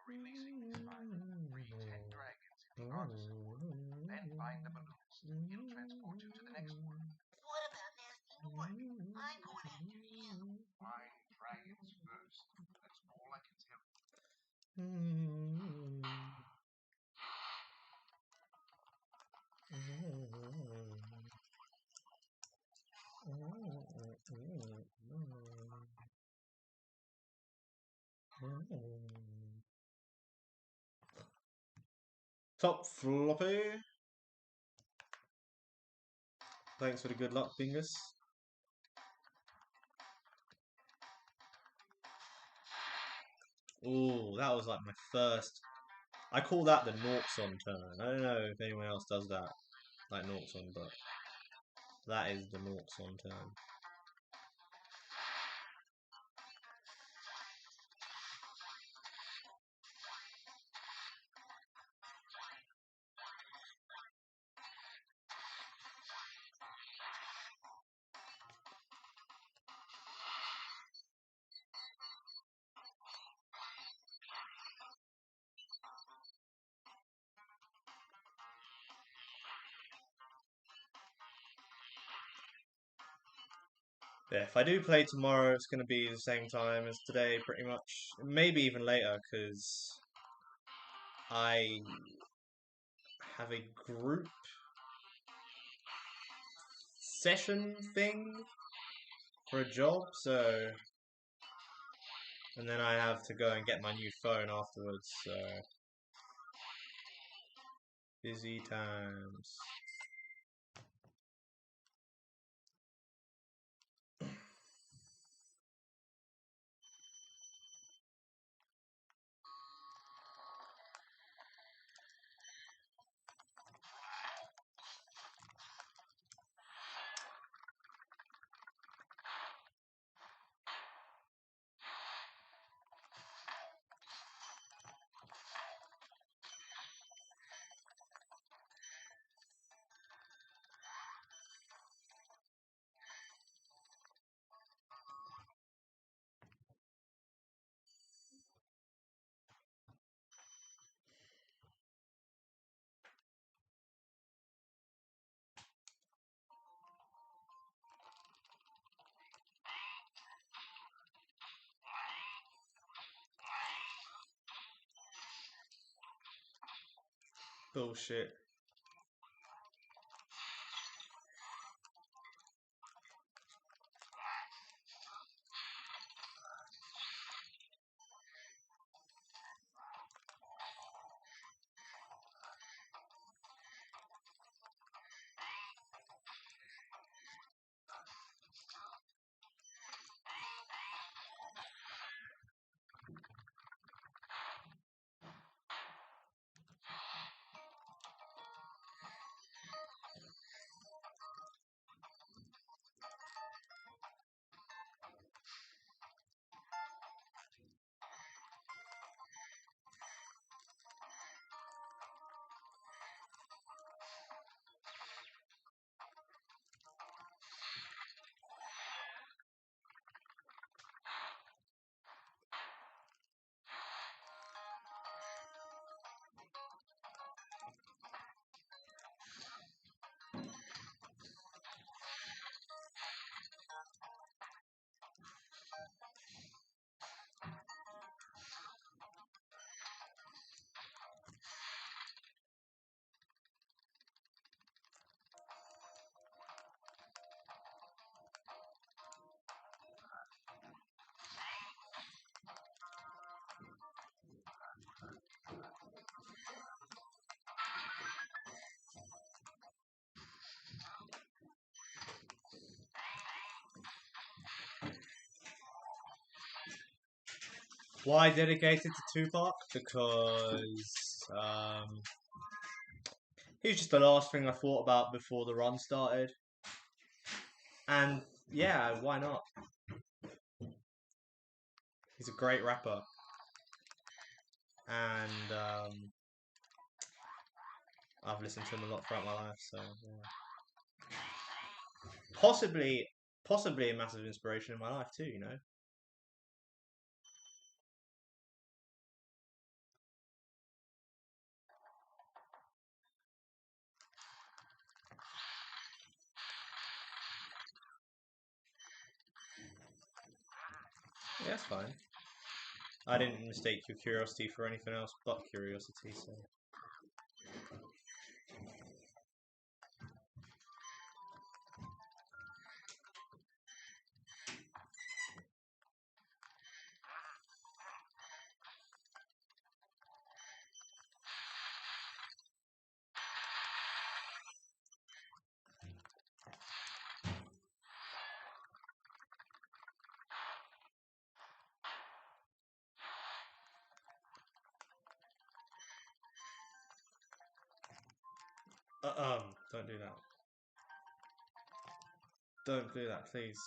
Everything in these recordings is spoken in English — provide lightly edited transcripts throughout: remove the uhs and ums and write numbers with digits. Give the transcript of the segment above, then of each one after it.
Releasing Spyro, free 10 dragons in the artisan world, then find the balloons. He'll transport you to the next world. What about Nasty North? I'm going after him. Find dragons first. That's all I can tell you. Top floppy. Thanks for the good luck, Bingus. Oh, that was like my first. I call that the Norxon turn. I don't know if anyone else does that, like Norxon, but that is the Norxon turn. Yeah, if I do play tomorrow, it's going to be the same time as today, pretty much. Maybe even later, because I have a group session thing for a job, so... And then I have to go and get my new phone afterwards, so... Busy times. Bullshit. Why dedicated to Tupac? Because He was just the last thing I thought about before the run started. And yeah, why not? He's a great rapper. And I've listened to him a lot throughout my life, so yeah. Possibly a massive inspiration in my life too, you know? Yeah, that's fine. I didn't mistake your curiosity for anything else but curiosity, so... don't do that. Don't do that, please.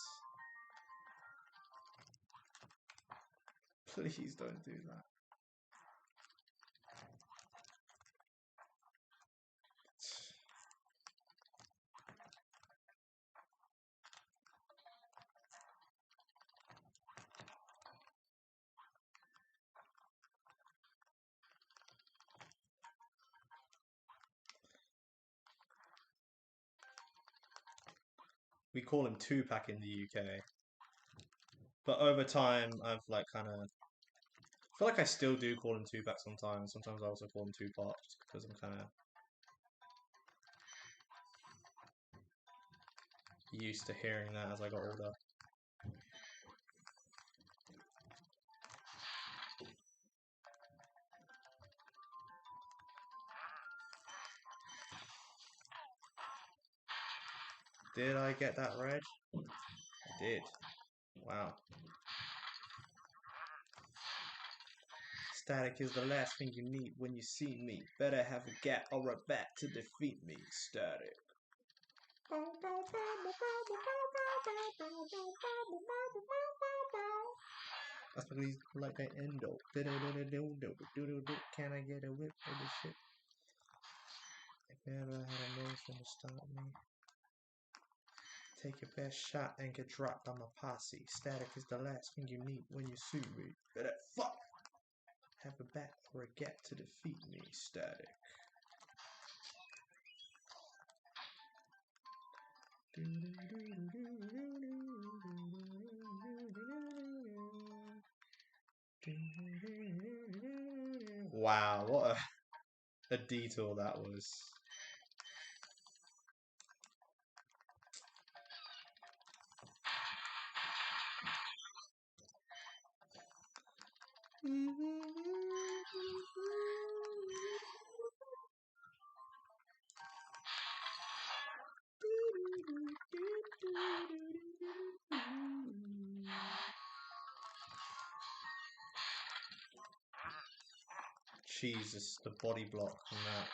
Please don't do that. We call him Tupac in the UK. But over time, I've like kind of... I feel like I still do call him Tupac sometimes. Sometimes I also call him Tupac just because I'm kind of used to hearing that as I got older. Did I get that red? I did. Wow. Static is the last thing you need when you see me. Better have a gap or a bat to defeat me. Static. That's because he's like an endo. Can I get a whip for this shit? If you ever had a notion to stop me, take your best shot and get dropped on my posse. Static is the last thing you need when you sue me. Better fuck! Have a bat or a gap to defeat me. Static. Wow, what a detour that was. Jesus, the body block from that.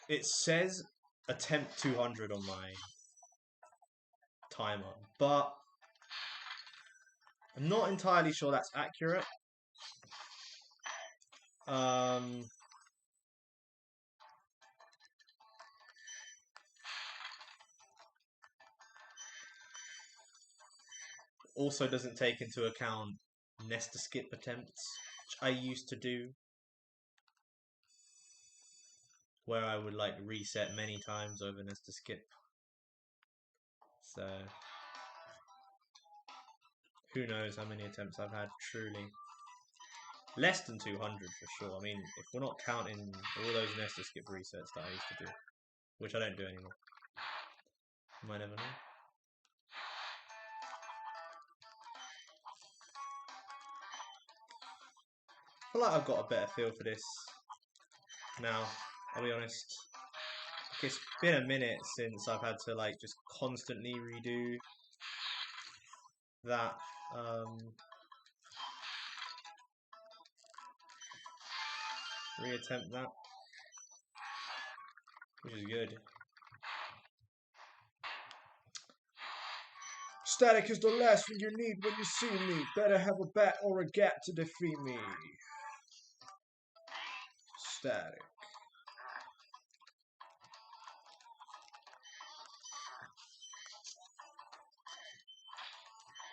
It says attempt 200 on my timer, but I'm not entirely sure that's accurate. Also doesn't take into account nest to skip attempts, which I used to do, where I would like reset many times over nest to skip. So who knows how many attempts I've had, truly. Less than 200 for sure. I mean, if we're not counting all those Nesta skip resets that I used to do, which I don't do anymore. You might never know. I feel like I've got a better feel for this now, I'll be honest. It's been a minute since I've had to like just constantly redo that reattempt that, which is good. Static is the last thing you need when you see me. Better have a bat or a gat to defeat me. Static.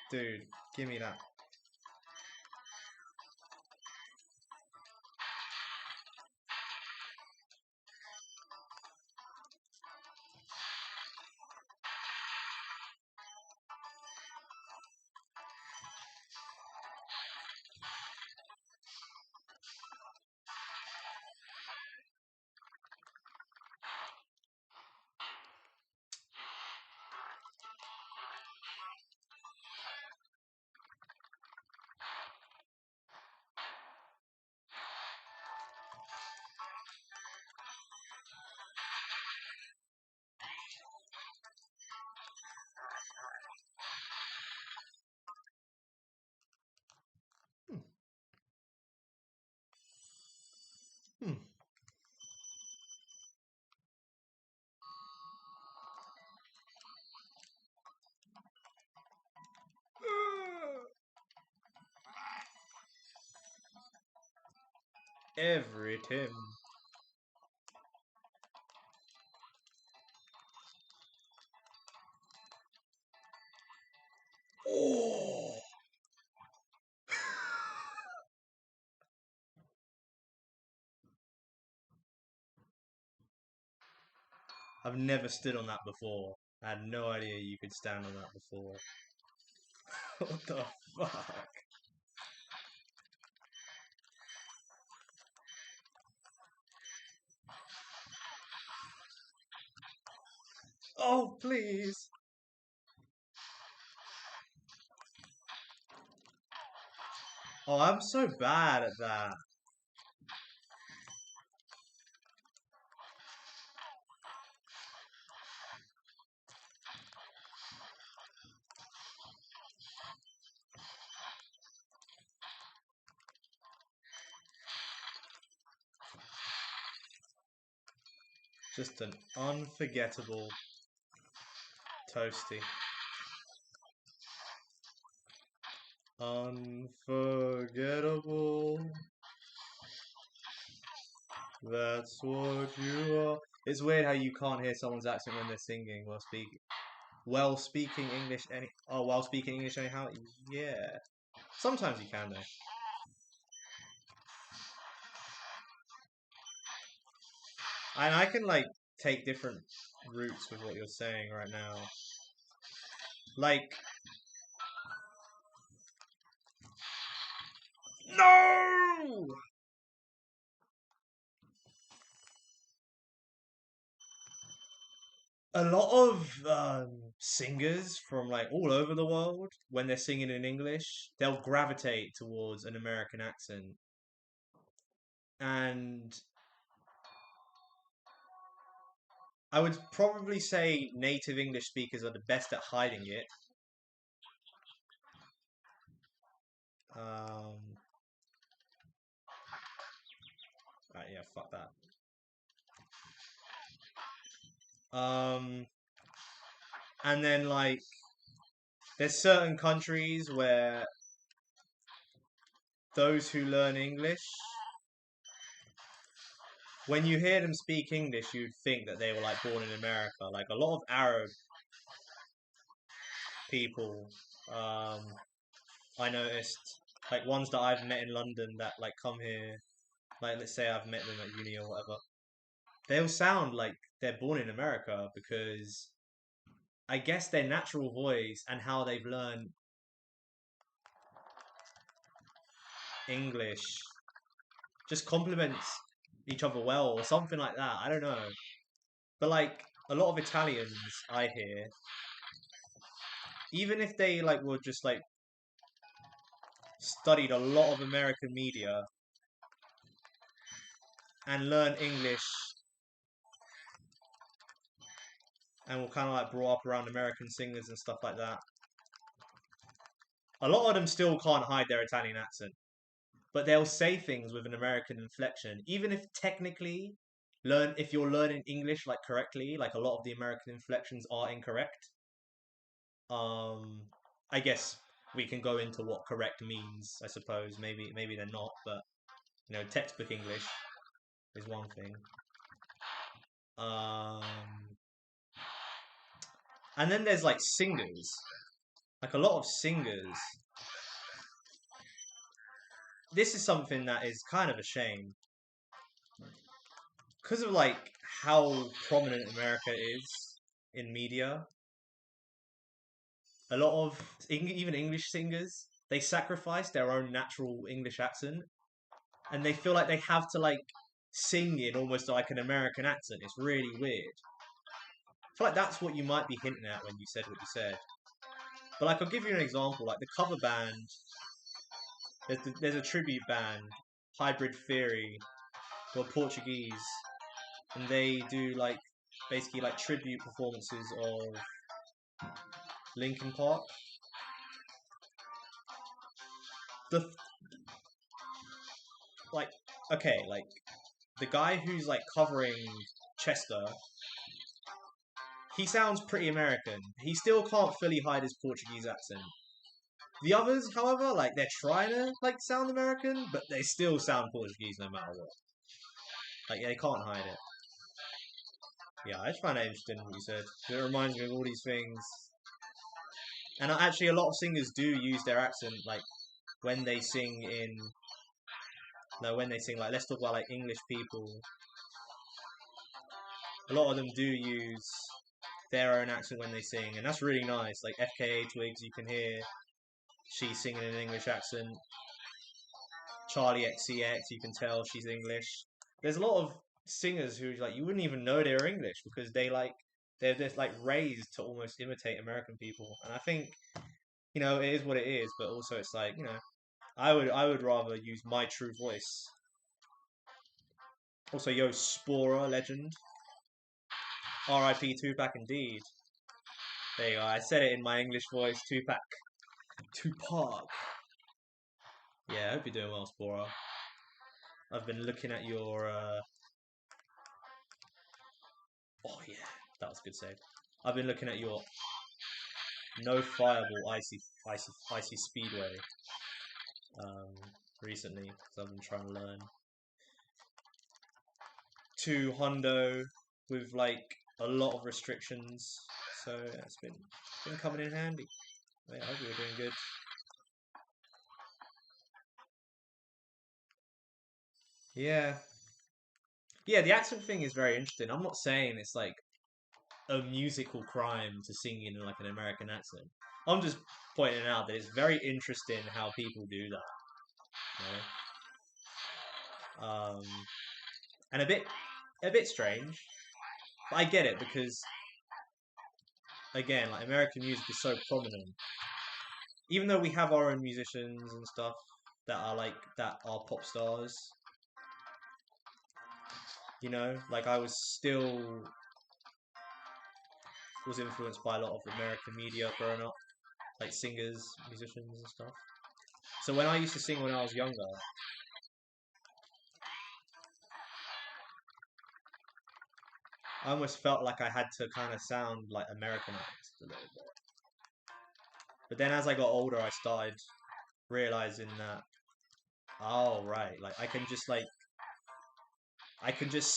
Dude, give me that. Every Tim. Oh. I've never stood on that before. I had no idea you could stand on that before. What the fuck? Oh, please. Oh, I'm so bad at that. Just an unforgettable toasty. Unforgettable. That's what you are. It's weird how you can't hear someone's accent when they're singing while speaking English while speaking English anyhow. Yeah. Sometimes you can though. And I can like take different routes with what you're saying right now. Like, no! A lot of singers from like all over the world, when they're singing in English, they'll gravitate towards an American accent. And I would probably say native English speakers are the best at hiding it. Right, yeah, fuck that. And then like, there's certain countries where those who learn English, when you hear them speak English, you'd think that they were like born in America. Like a lot of Arab people, I noticed, like ones that I've met in London that like come here, like let's say I've met them at uni or whatever, they'll sound like they're born in America because I guess their natural voice and how they've learned English just complements each other well or something like that. I don't know. But like a lot of Italians I hear, even if they like were just like studied a lot of American media and learn English and were kind of like brought up around American singers and stuff like that, a lot of them still can't hide their Italian accent. But they'll say things with an American inflection, even if technically if you're learning English like correctly, like a lot of the American inflections are incorrect. I guess we can go into what correct means, I suppose. Maybe they're not, but you know, textbook English is one thing. And then there's like singers. Like a lot of singers. This is something that is kind of a shame. Because of like how prominent America is in media, a lot of even English singers, they sacrifice their own natural English accent and they feel like they have to like sing in almost like an American accent. It's really weird. I feel like that's what you might be hinting at when you said what you said. But like, I'll give you an example. Like the cover band, there's a tribute band, Hybrid Theory, who are Portuguese, and they do like basically like tribute performances of Linkin Park. Like, okay, like the guy who's like covering Chester, he sounds pretty American. He still can't fully hide his Portuguese accent. The others, however, like they're trying to like sound American, but they still sound Portuguese no matter what. Like they can't hide it. Yeah, I just find it interesting what you said. It reminds me of all these things. And actually, a lot of singers do use their accent, like when they sing in. No, when they sing, like let's talk about like English people. A lot of them do use their own accent when they sing, and that's really nice. Like FKA Twigs, you can hear she's singing in an English accent. Charlie XCX, you can tell she's English. There's a lot of singers who like you wouldn't even know they're English because they're just like raised to almost imitate American people, and I think you know it is what it is. But also it's like you know I would rather use my true voice. Also, yo, Spora legend. R.I.P. Tupac indeed. There you go. I said it in my English voice. Tupac. Tupac. Yeah, I hope you're doing well, Spora. I've been looking at your. Oh yeah, that was a good save. I've been looking at your no fireball icy speedway recently because I've been trying to learn 2 hundo with like a lot of restrictions, so yeah, it's been coming in handy. Yeah, I hope you're doing good. Yeah, the accent thing is very interesting. I'm not saying it's like a musical crime to sing in like an American accent. I'm just pointing out that it's very interesting how people do that. You know? And a bit strange. But I get it because again, like American music is so prominent. Even though we have our own musicians and stuff that are pop stars, you know, like I was influenced by a lot of American media growing up, like singers, musicians and stuff. So when I used to sing when I was younger, I almost felt like I had to kind of sound like Americanized a little bit. But then as I got older, I started realizing that, oh right, like I can just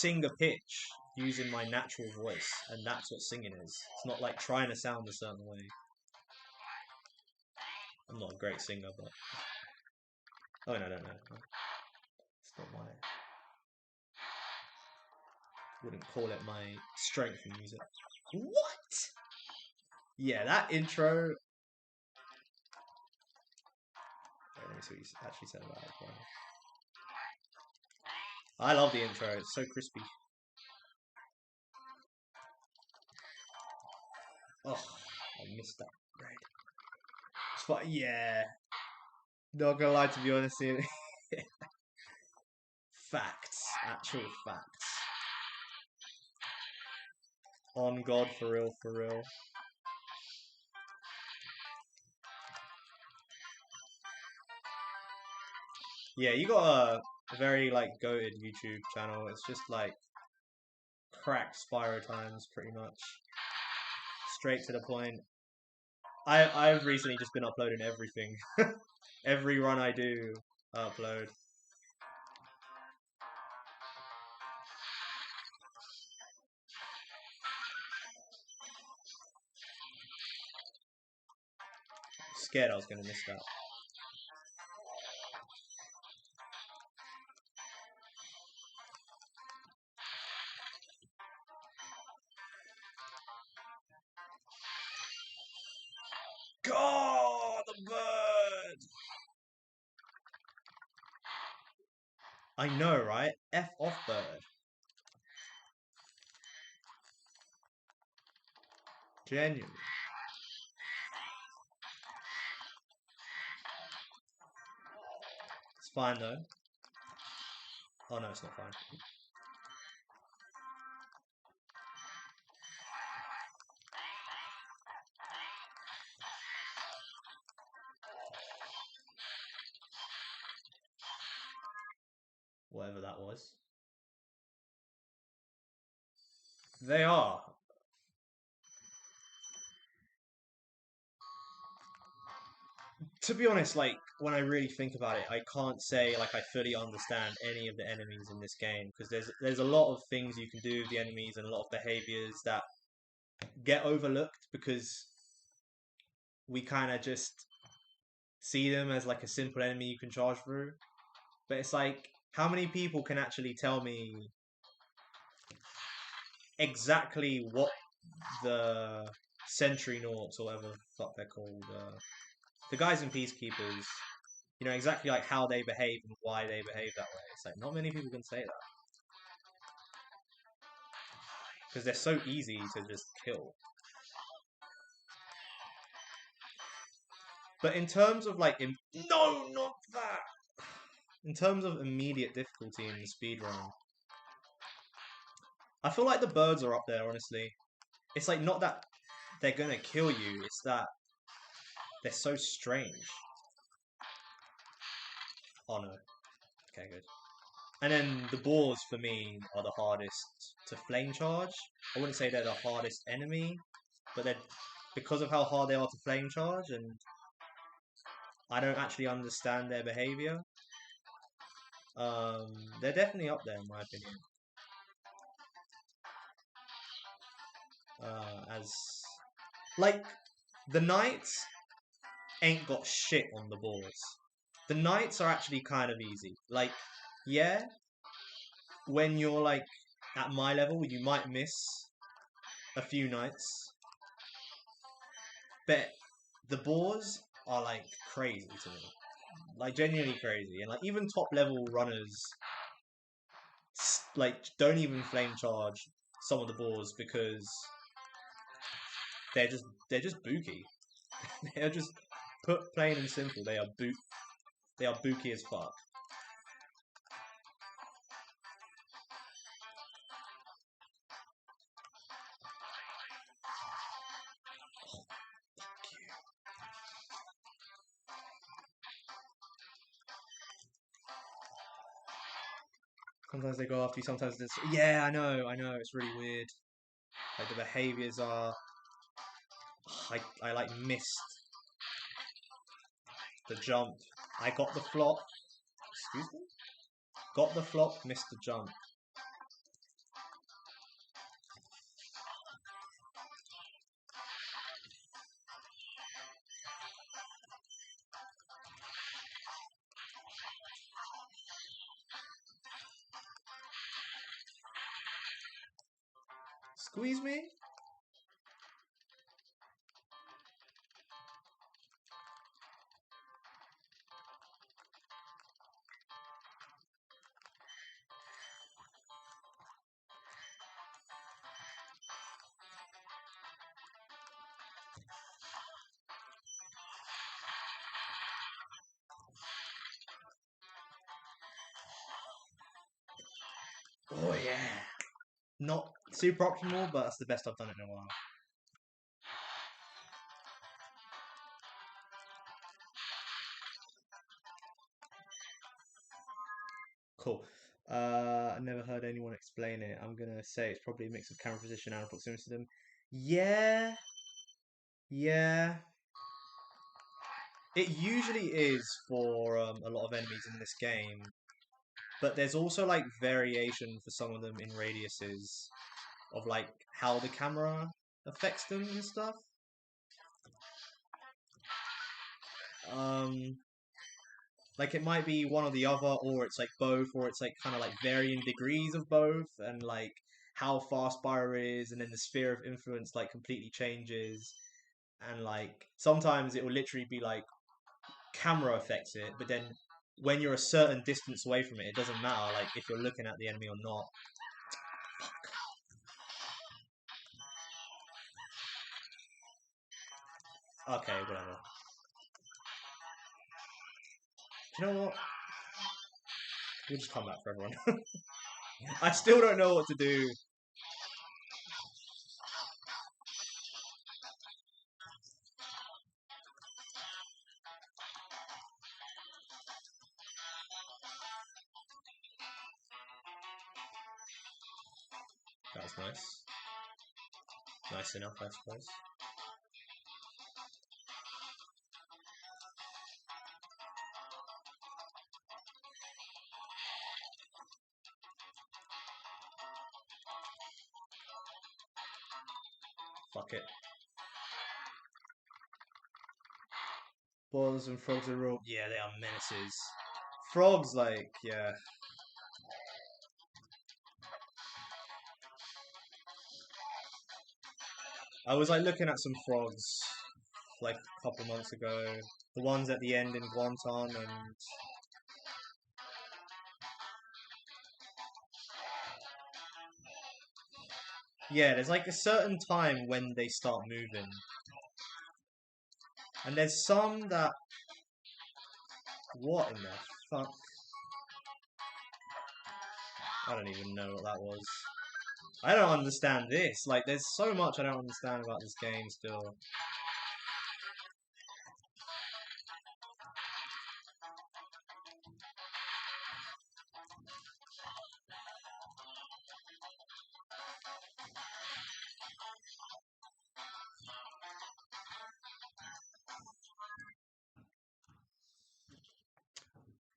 sing a pitch using my natural voice, and that's what singing is. It's not like trying to sound a certain way. I'm not a great singer, but oh no, I don't know. It's not my. Wouldn't call it my strength in music. What? Yeah, that intro. Let me me see what you actually said about it. I love the intro. It's so crispy. Oh, I missed that red. But yeah, not gonna lie, to be honest here. Facts, actual facts. On God, for real, for real. Yeah, you got a very like goated YouTube channel. It's just like cracked Spyro times, pretty much. Straight to the point. I've recently just been uploading everything. Every run I do, I upload. Scared I was gonna miss that. God, the bird! I know, right? F off, bird. Genuinely. It's fine though. Oh no, it's not fine. Whatever that was. They are. To be honest, like, when I really think about it, I can't say, like, I fully understand any of the enemies in this game, because there's a lot of things you can do with the enemies and a lot of behaviors that get overlooked because we kind of just see them as, like, a simple enemy you can charge through. But it's like, how many people can actually tell me exactly what the Sentry Noughts, or whatever the fuck they're called, the guys in Peacekeepers, you know, exactly like how they behave and why they behave that way. It's like, not many people can say that. Because they're so easy to just kill. But in terms of like, no, not that! In terms of immediate difficulty in the speedrun, I feel like the birds are up there, honestly. It's like, not that they're gonna kill you, it's that they're so strange. Oh no. Okay, good. And then the boars, for me, are the hardest to flame charge. I wouldn't say they're the hardest enemy, but they're, because of how hard they are to flame charge, and I don't actually understand their behavior, they're definitely up there in my opinion. As, like, the knights ain't got shit on the boars. The knights are actually kind of easy. Like, yeah, when you're like at my level, you might miss a few knights, but the boars are like crazy to me, like genuinely crazy, and like even top level runners like don't even flame charge some of the boars because they're just booky. They're just, put plain and simple, they are booky as fuck. Sometimes they go after you, sometimes it's... Yeah, I know, it's really weird. Like, the behaviours are... I like, missed the jump. I got the flop. Excuse me? Got the flop, missed the jump. Squeeze me? Oh yeah. Not super optimal, but that's the best I've done it in a while. Cool. I never heard anyone explain it. I'm gonna say it's probably a mix of camera position and proximity to them. Yeah, yeah. It usually is for a lot of enemies in this game, but there's also like variation for some of them in radiuses of like how the camera affects them and stuff. Um, like it might be one or the other, or it's like both, or it's like kind of like varying degrees of both, and like how fast Spyro is, and then the sphere of influence like completely changes, and like sometimes it will literally be like camera affects it, but then when you're a certain distance away from it, it doesn't matter like if you're looking at the enemy or not. Okay, whatever. Do you know what? We'll just come back for everyone. I still don't know what to do. That was nice. Nice enough, I suppose. Fuck it. Boils and frogs are real. Yeah, they are menaces. Frogs, like, yeah. I was like looking at some frogs like a couple months ago. The ones at the end in Guantan and yeah, there's like a certain time when they start moving. And there's some that what in the fuck? I don't even know what that was. I don't understand this. Like there's so much I don't understand about this game still.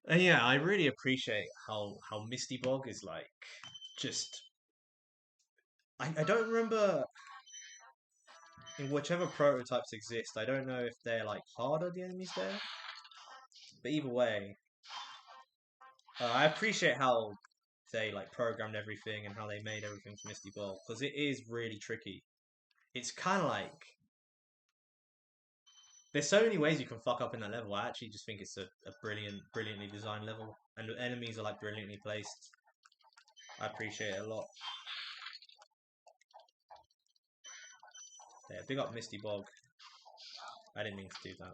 And yeah, I really appreciate how Misty Bog is like just I don't remember in whichever prototypes exist, I don't know if they're like harder the enemies there. But either way, I appreciate how they like programmed everything and how they made everything for Misty Bog because it is really tricky. It's kind of like there's so many ways you can fuck up in that level. I actually just think it's a brilliantly designed level, and the enemies are like brilliantly placed. I appreciate it a lot. Yeah, big up Misty Bog. I didn't mean to do that.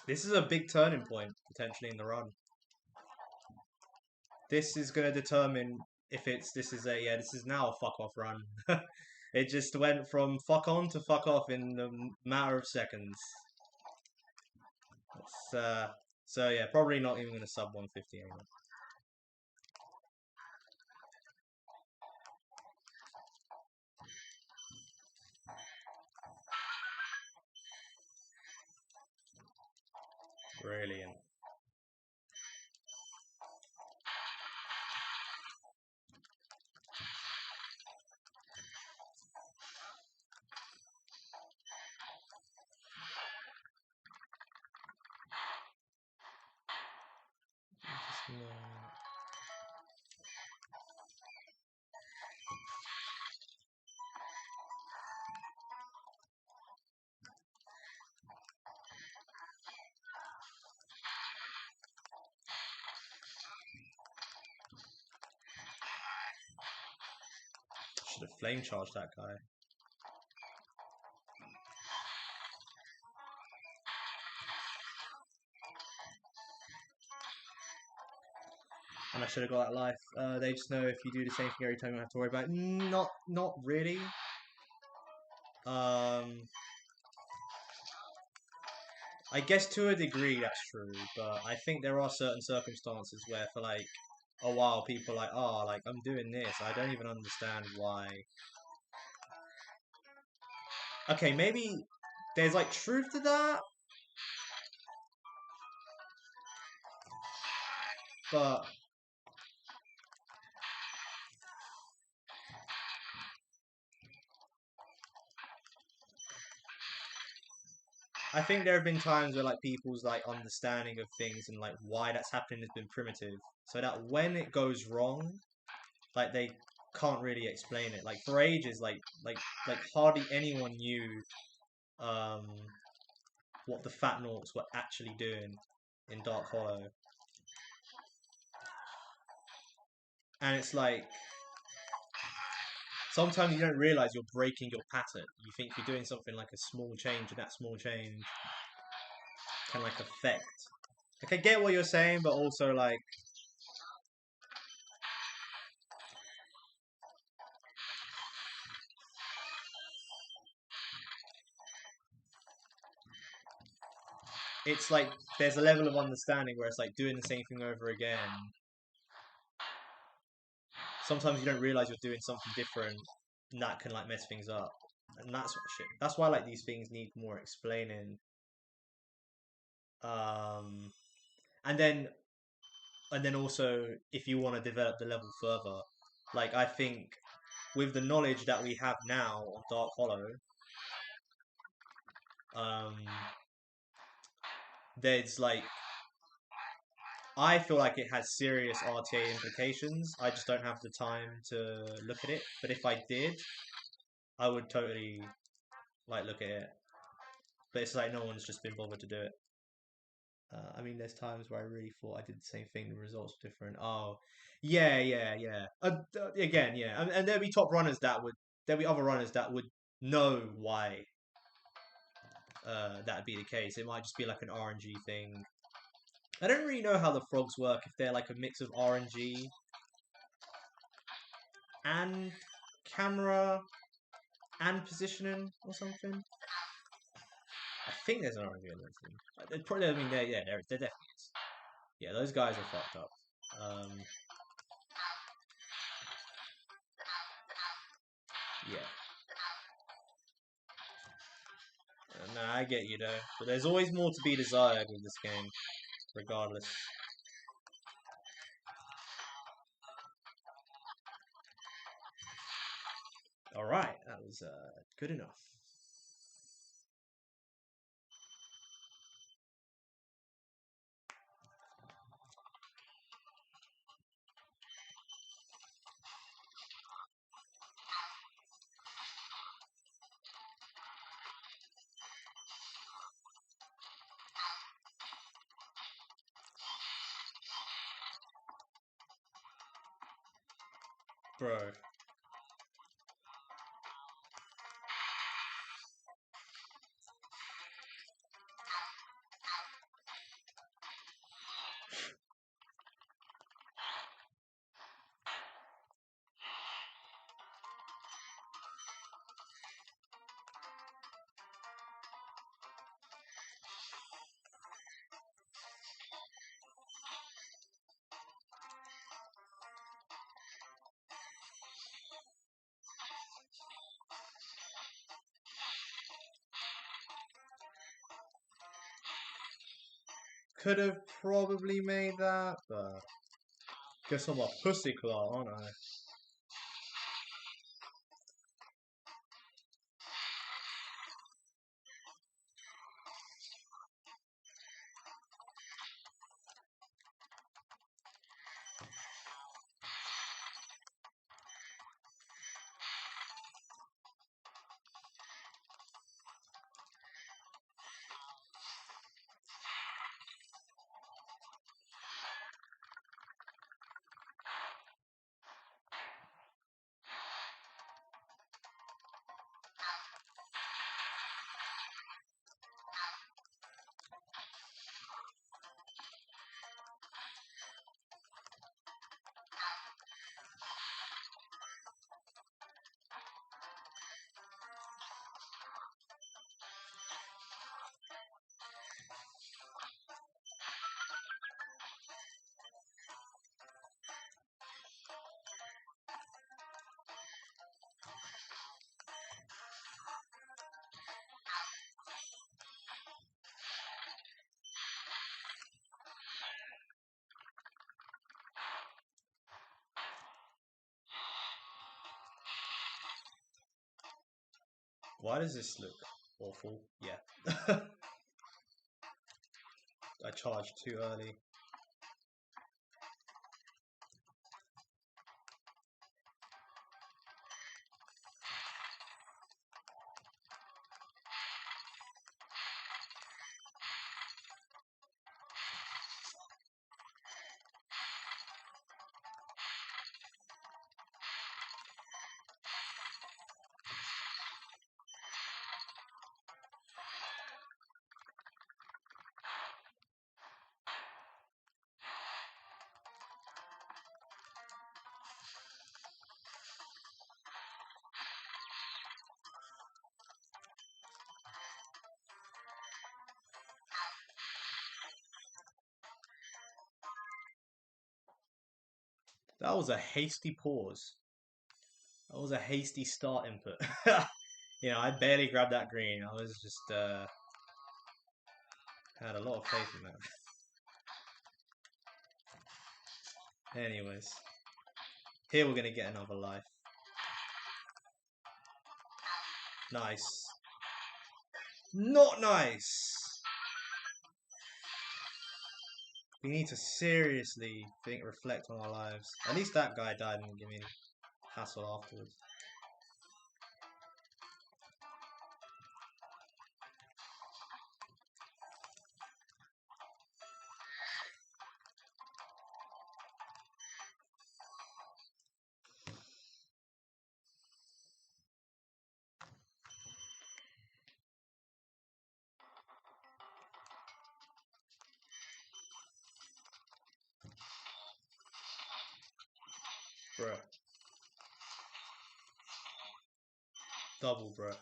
This is a big turning point potentially in the run. This is going to determine if this is now a fuck off run. It just went from fuck on to fuck off in a matter of seconds. So yeah, probably not even going to sub 150 anymore. Brilliant. Should have flame charged that guy. And I should have got that life. They just know if you do the same thing every time, you don't have to worry about it. Not really. I guess to a degree that's true, but I think there are certain circumstances where for like a while people are like, oh, like I'm doing this, I don't even understand why. Okay, maybe there's like truth to that, but I think there have been times where like people's like understanding of things and like why that's happening has been primitive, so that when it goes wrong, like they can't really explain it. Like for ages, like hardly anyone knew what the Fat Noughts were actually doing in Dark Hollow, and it's like sometimes you don't realize you're breaking your pattern. You think you're doing something like a small change, and that small change can like affect. Like I get what you're saying, but also like it's like there's a level of understanding where it's like doing the same thing over again. Sometimes you don't realize you're doing something different, and that can like mess things up. And that's what shit. That's why like these things need more explaining. Um, and then also if you want to develop the level further, like I think with the knowledge that we have now on Dark Hollow, there's like I feel like it has serious RTA implications. I just don't have the time to look at it. But if I did, I would totally like look at it. But it's like no one's just been bothered to do it. I mean, there's times where I really thought I did the same thing, the results were different. Oh, yeah. Again, yeah, and there'll be top runners that would, there'll be other runners that would know why that'd be the case. It might just be like an RNG thing. I don't really know how the frogs work, if they're like a mix of RNG and camera and positioning or something. I think there's an RNG in this thing. Probably, I mean, there definitely is. Yeah, those guys are fucked up. Yeah. No, I get you though. But there's always more to be desired with this game, regardless. Alright, that was good enough. Bro. could have probably made that, but guess I'm a pussy claw, aren't I? Why does this look awful? Yeah. I charged too early. That was a hasty pause. That was a hasty start input. You know, I barely grabbed that green. I was just had a lot of faith in that. Anyways, here we're gonna get another life. Nice. Not nice. We need to seriously reflect on our lives. At least that guy died and give me hassle afterwards. Bruh. Double, bruh.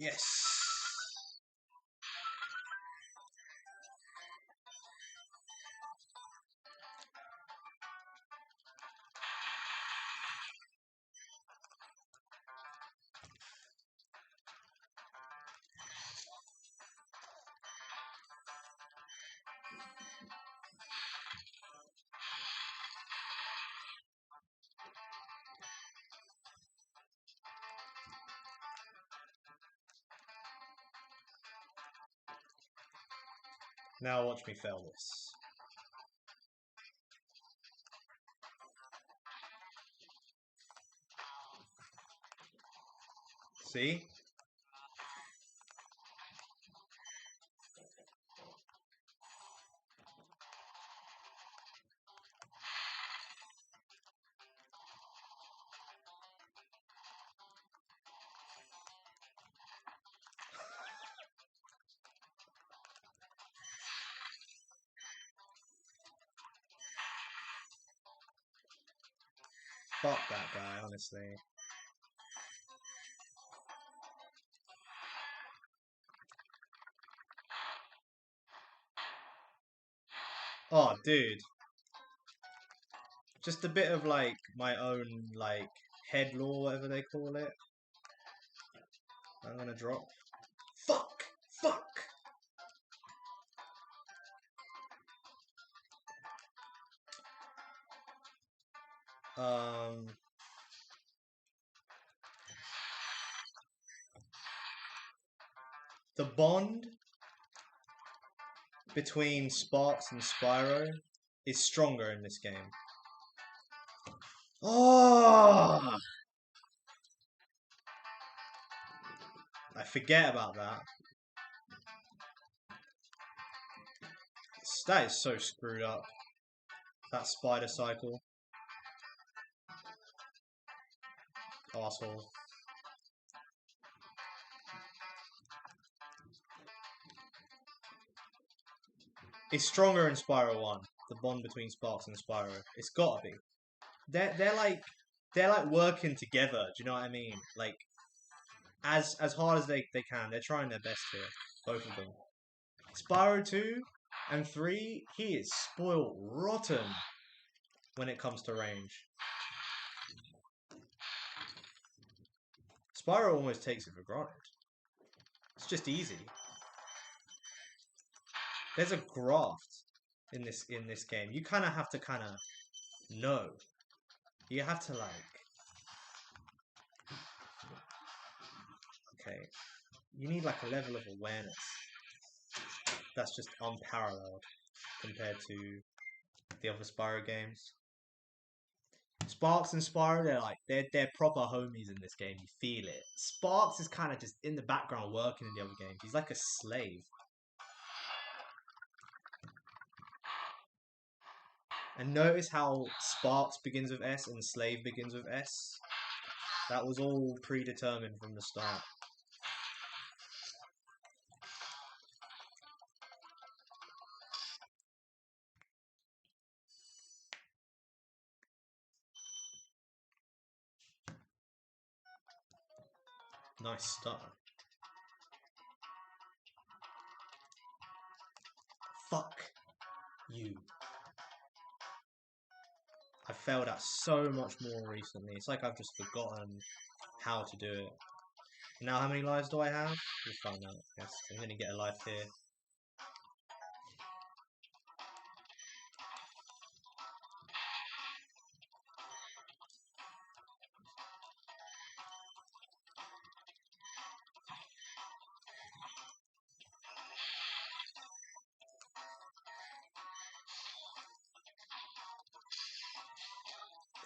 Yes. Now watch me fail this. See? Fuck that guy, honestly. Oh, dude. Just a bit of, like, my own, like, head lore, whatever they call it. I'm gonna drop. Fuck! Fuck! The bond between Sparks and Spyro is stronger in this game. Oh! I forget about that. That is so screwed up. That spider cycle. Arsehole. It's stronger in Spyro 1. The bond between Sparks and Spyro. It's gotta be. They're like working together. Do you know what I mean? Like as hard as they can. They're trying their best here. Both of them. Spyro 2 and 3, he is spoiled rotten when it comes to range. Spyro almost takes it for granted. It's just easy. There's a graft in this game. You kind of have to know. You have to like. Okay. You need like a level of awareness that's just unparalleled compared to the other Spyro games. Sparks and Spyro, they're proper homies in this game. You feel it. Sparks is kind of just in the background working in the other games. He's like a slave. And notice how Sparks begins with S and Slave begins with S. That was all predetermined from the start. Nice start. Fuck you. I failed at so much more recently. It's like I've just forgotten how to do it. Now how many lives do I have? We'll find out. Yes, I'm gonna get a life here.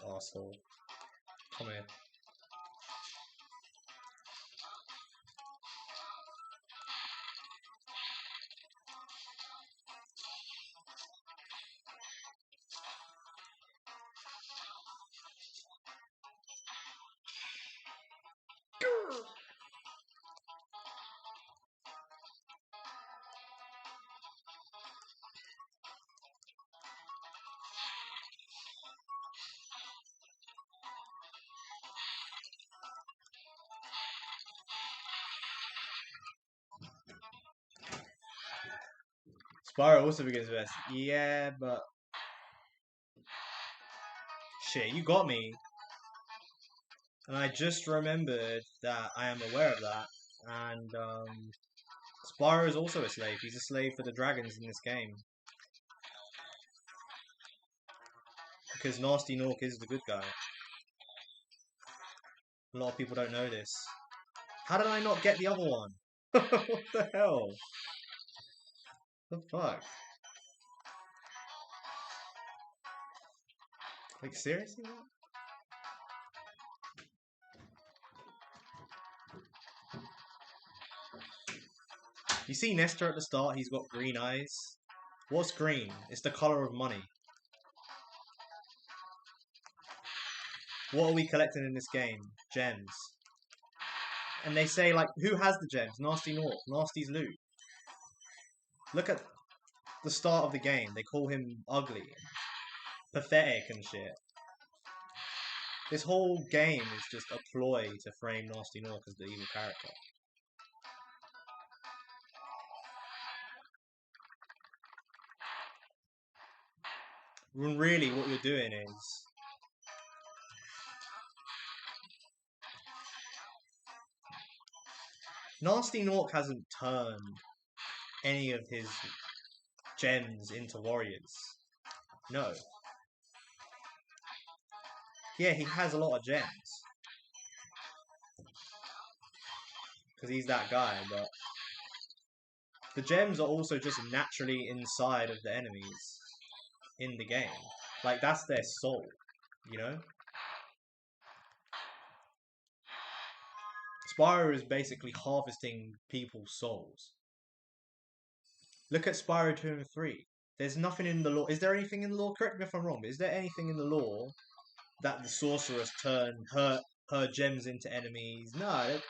Arsehole. Come here. Spyro also begins with S. Yeah, but... Shit, you got me. And I just remembered that I am aware of that. And, Spyro is also a slave. He's a slave for the dragons in this game. Because Nasty Nork is the good guy. A lot of people don't know this. How did I not get the other one? What the hell? The fuck? Like, seriously? You see Nestor at the start, he's got green eyes. What's green? It's the colour of money. What are we collecting in this game? Gems. And they say, like, who has the gems? Nasty Nork. Nasty's loot. Look at the start of the game. They call him ugly. Pathetic and shit. This whole game is just a ploy to frame Nasty Nork as the evil character. When really what you're doing is... Nasty Nork hasn't turned any of his gems into warriors. No. Yeah, he has a lot of gems. Because he's that guy, but... The gems are also just naturally inside of the enemies in the game. Like, that's their soul, you know? Spyro is basically harvesting people's souls. Look at Spyro 2 and 3. There's nothing in the lore. Is there anything in the lore? Correct me if I'm wrong, but is there anything in the lore that the sorceress turned her gems into enemies? No.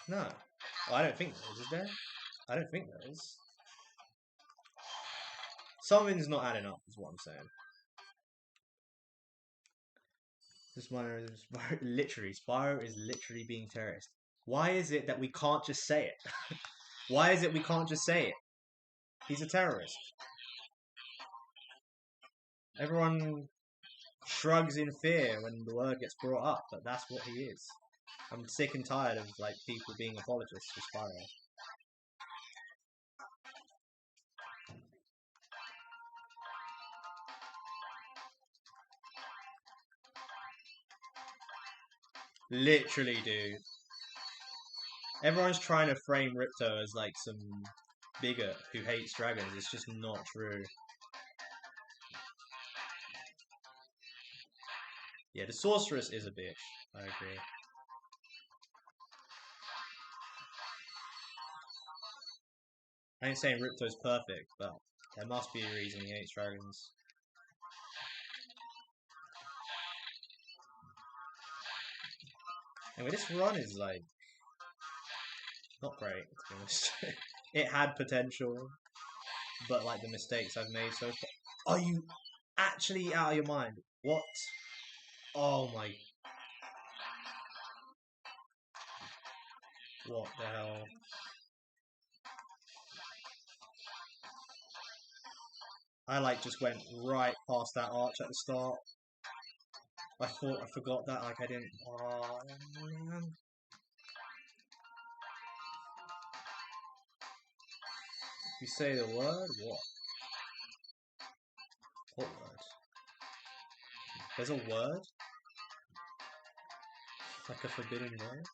No. Well, I don't think there is there? I don't think there is. Something's not adding up, is what I'm saying. Spyro is literally being terrorist. Why is it that we can't just say it? Why is it we can't just say it? He's a terrorist. Everyone shrugs in fear when the word gets brought up, but that's what he is. I'm sick and tired of like people being apologists for Spyro. Literally, dude. Everyone's trying to frame Ripto as like some bigot who hates dragons. It's just not true. Yeah, the sorceress is a bitch. I agree. I ain't saying Ripto's perfect, but there must be a reason he hates dragons. Anyway, this run is like not great, to be honest. It had potential, but like the mistakes I've made so far. Are you actually out of your mind? What? Oh my... What the hell? I like just went right past that arch at the start. I thought I forgot that, like I didn't... Oh man. If you say the word, what? What word? There's a word? Like a forbidden word?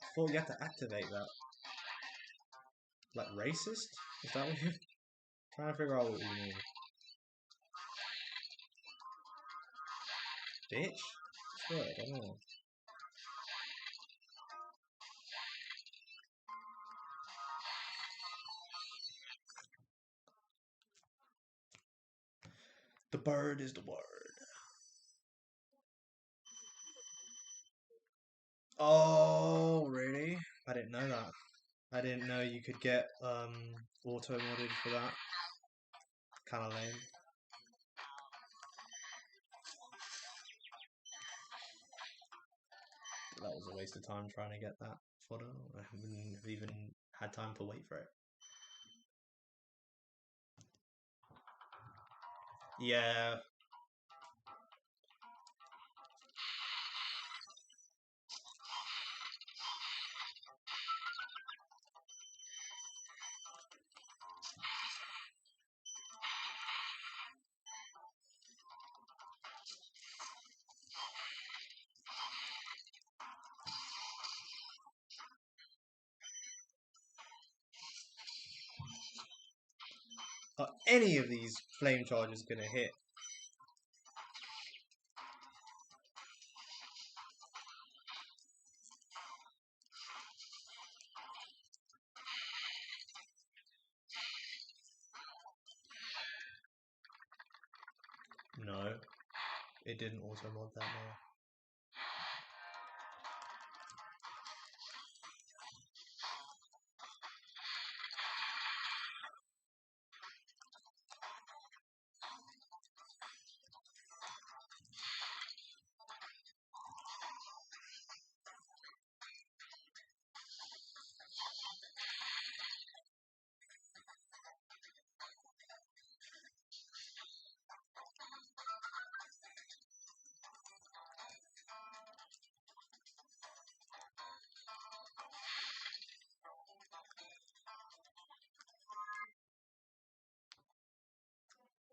I thought you had to activate that. Like racist? Is that what you're trying to figure out what you mean? Bitch? What's word? I don't know. The bird is the word. Oh, really? I didn't know that. I didn't know you could get auto-modded for that. Kinda lame. That was a waste of time trying to get that photo. I wouldn't have even had time to wait for it. Yeah. Are any of these flame charges gonna hit? No. It didn't auto-mod that now.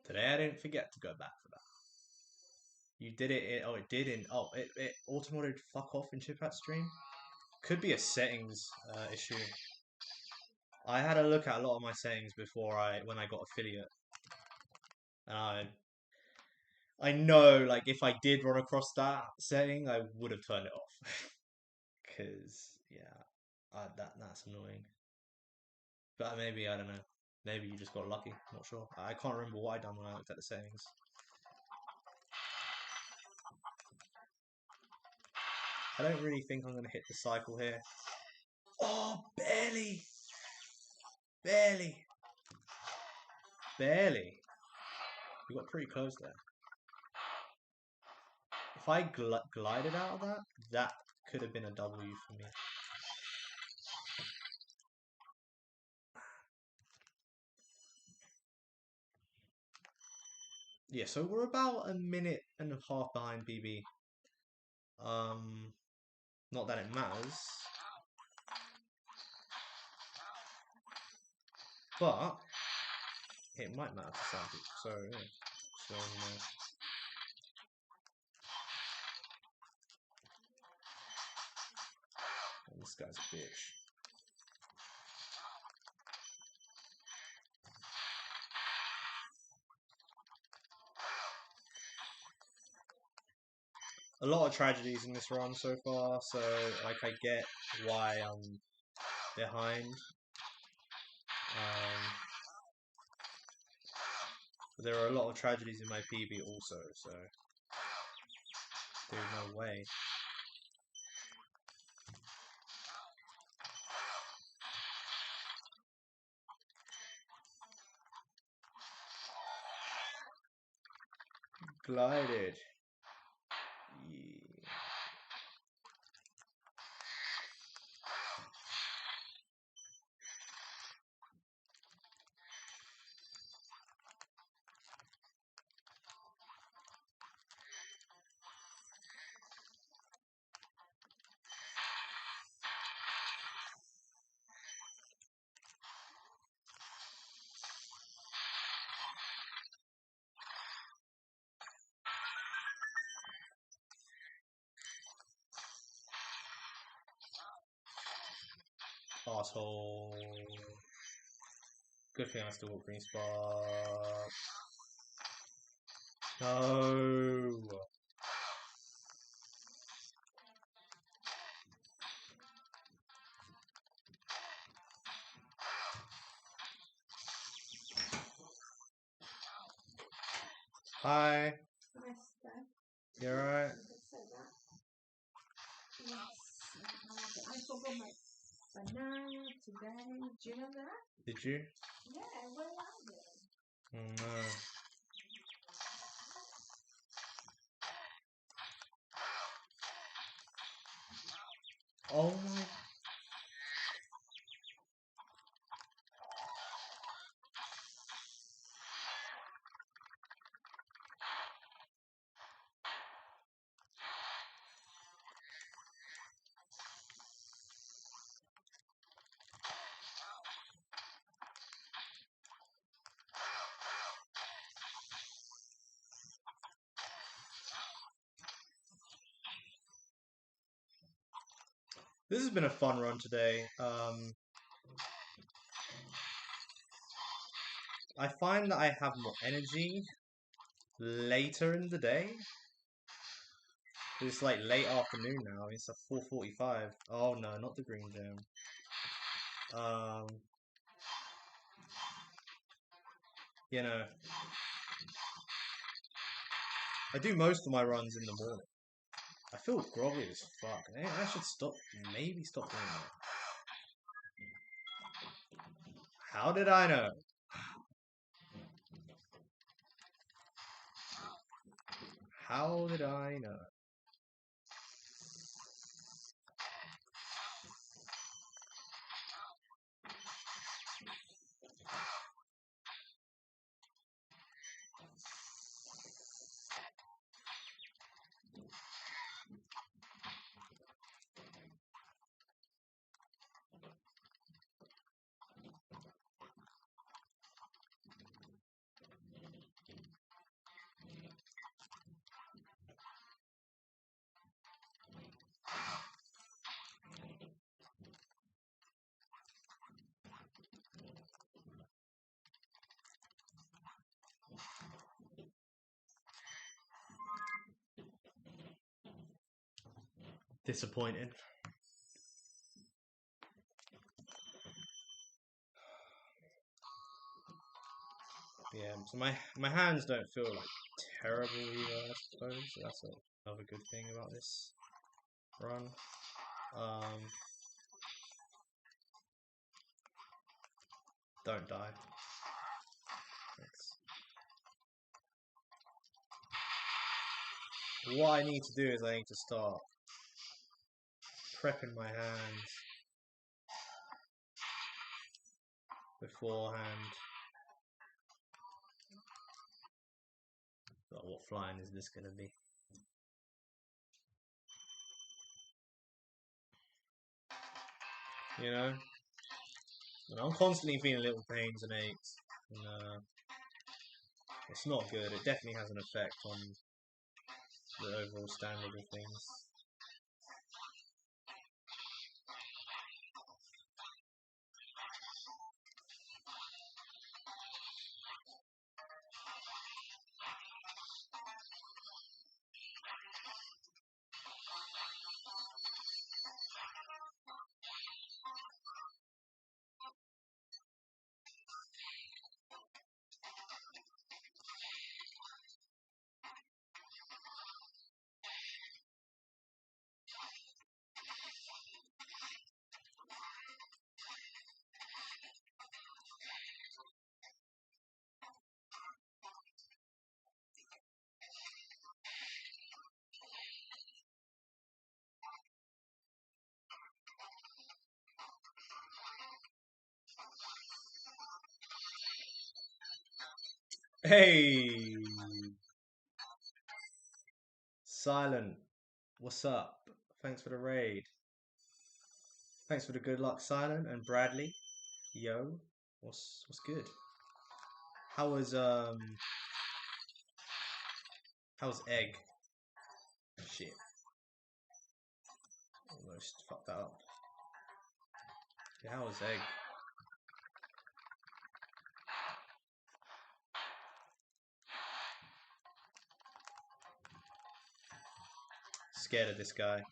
Today I didn't forget to go back for that. You did it. Oh, it didn't. Oh, it auto-modded fuck off in Chiphat stream. Could be a settings issue. I had a look at a lot of my settings before when I got affiliate, and I know like if I did run across that setting, I would have turned it off. Cause yeah, that's annoying. But maybe I don't know. Maybe you just got lucky. Not sure. I can't remember what I done when I looked at the settings. I don't really think I'm gonna hit the cycle here. Oh, barely, barely, barely. We got pretty close there. If I glided out of that, that could have been a W for me. Yeah, so we're about a minute and a half behind BB. Not that it matters, but it might matter to some people. So yeah, so you know. And this guy's a bitch. A lot of tragedies in this run so far, so like I get why I'm behind. But there are a lot of tragedies in my PB also, so there's no way. Glided. Yeah. Asshole. Good thing I still got green spot. No. Hi. You alright? Yes. I forgot my banana today. Do you know that? Did you? Yeah, where are they? Oh no. Oh my. This has been a fun run today. I find that I have more energy later in the day. It's like late afternoon now. It's like 4:45. Oh no, not the green gem. You know, I do most of my runs in the morning. I feel groggy as fuck. I should stop. Maybe stop doing that. How did I know? How did I know? Disappointed. Yeah, so my hands don't feel like terrible either, I suppose. So that's another good thing about this run. Don't die. Thanks. What I need to do is I need to start prepping my hands beforehand. Oh, what flying is this going to be? You know? And I'm constantly feeling little pains and aches. And it's not good. It definitely has an effect on the overall standard of things. Hey! Silent, what's up? Thanks for the raid. Thanks for the good luck, Silent and Bradley. Yo, what's good? How's Egg? Shit. Almost fucked that up. Yeah, how was Egg? Scared of this guy.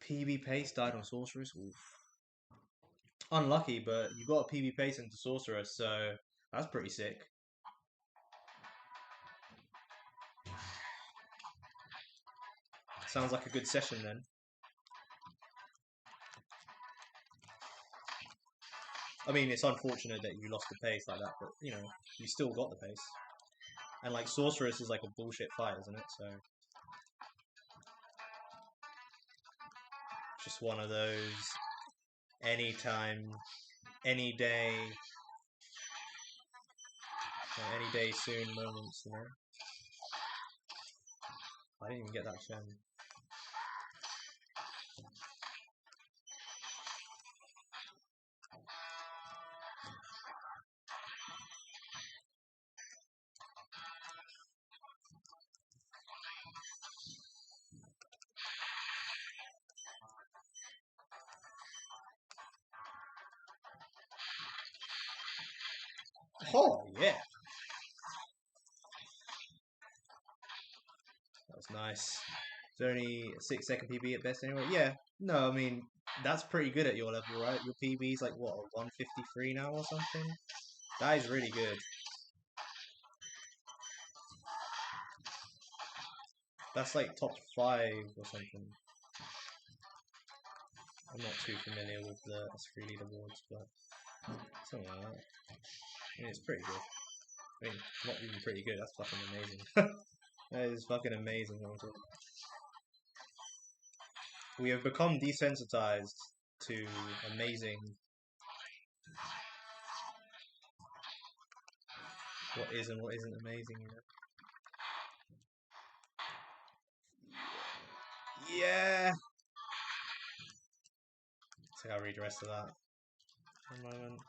PB Pace died on Sorceress. Oof. Unlucky, but you got a PB Pace into Sorceress, so that's pretty sick. Sounds like a good session then. I mean, it's unfortunate that you lost the pace like that, but you know, you still got the pace. And like Sorceress is like a bullshit fight, isn't it? So just one of those anytime, any day, any day soon moments, you know. I didn't even get that gem. Oh yeah, that was nice. It's only a 6-second PB at best anyway. Yeah, no, I mean that's pretty good at your level, right? Your PB's like what, 153 now or something. That is really good. That's like top 5 or something. I'm not too familiar with the S3 leaderboards, but something like that. I mean, it's pretty good. I mean, not even pretty good, that's fucking amazing. That is fucking amazing. We have become desensitized to amazing. What is and what isn't amazing, you know? Yeah! So I'll read the rest of that. One moment.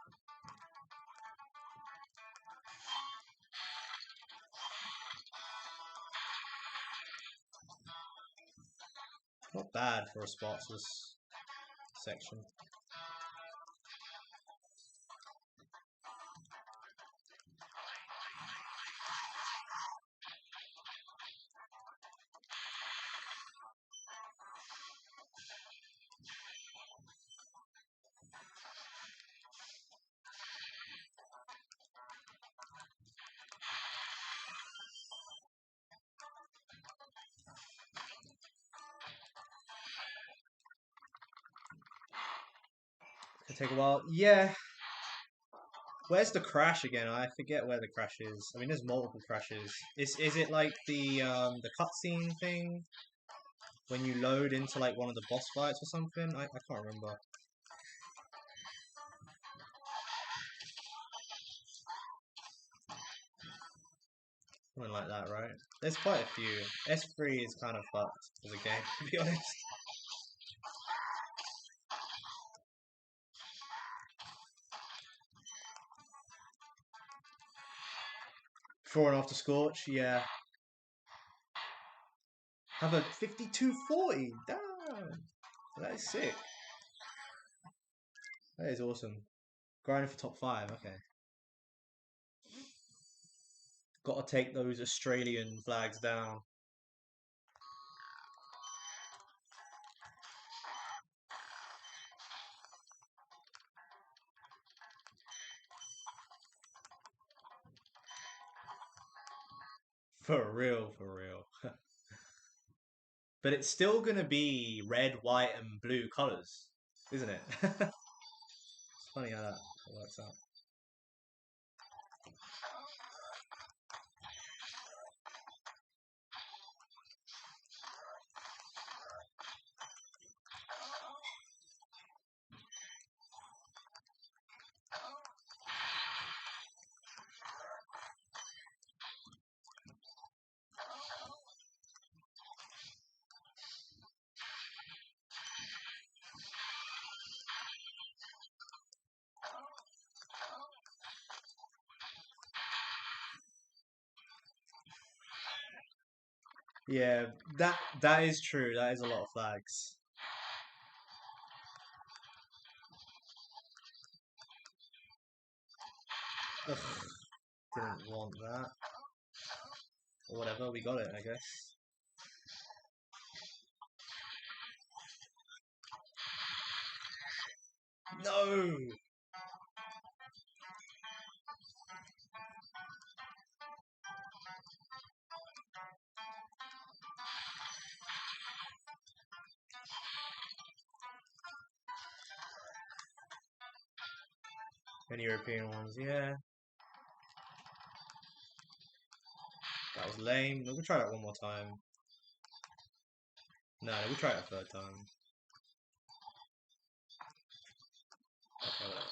Not bad for a Spartacus section. Could take a while. Yeah. Where's the crash again? I forget where the crash is. I mean, there's multiple crashes. Is it like the cutscene thing when you load into like one of the boss fights or something? I can't remember. Something like that, right? There's quite a few. S3 is kind of fucked as a game, to be honest. Before and after Scorch, yeah. Have a 5240. Damn, that is sick. That is awesome. Grinding for top 5. Okay. Got to take those Australian flags down. For real, for real. But it's still gonna be red, white, and blue colors, isn't it? It's funny how that works out. Yeah, that is true. That is a lot of flags. Ugh, didn't want that. Or whatever, we got it, I guess. No! Many European ones, yeah. That was lame. We'll try that one more time. No, we'll try it a third time. Okay, whatever.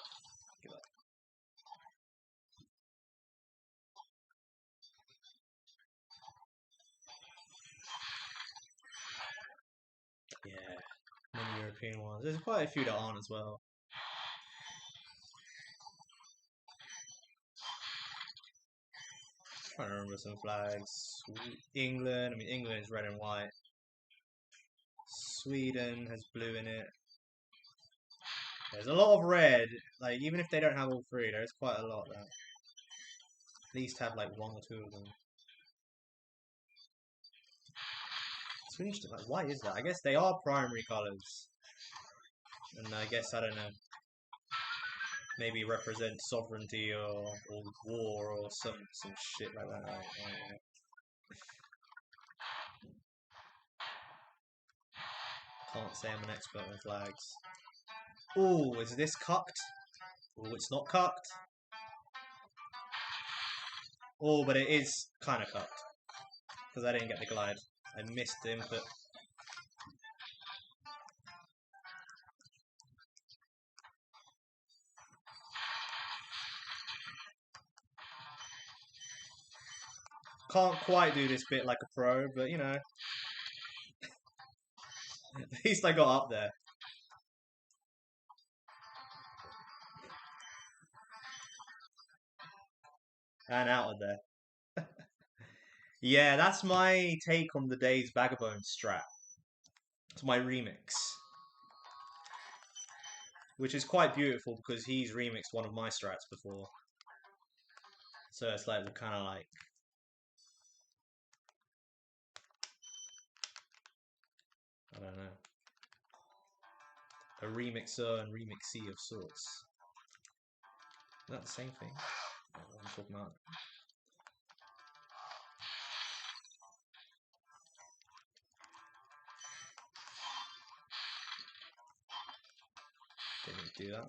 Give up. Yeah, many European ones. There's quite a few that aren't as well. Trying to remember some flags. England, I mean England is red and white. Sweden has blue in it. There's a lot of red. Like even if they don't have all three, there's quite a lot that at least have like one or two of them. It's really interesting. Like, why is that? I guess they are primary colors, and I guess I don't know. Maybe represent sovereignty or war or some shit like that. Right? Can't say I'm an expert on flags. Oh, is this cucked? Oh, it's not cucked. Oh, but it is kind of cucked. Because I didn't get the glide. I missed the input. Can't quite do this bit like a pro, but you know. At least I got up there. And out of there. Yeah, that's my take on the day's Vagabond strat. It's my remix. Which is quite beautiful because he's remixed one of my strats before. So it's like, we're kind of like... I don't know. A remixer and remixee of sorts. Isn't that the same thing? What I'm talking about. Didn't do that.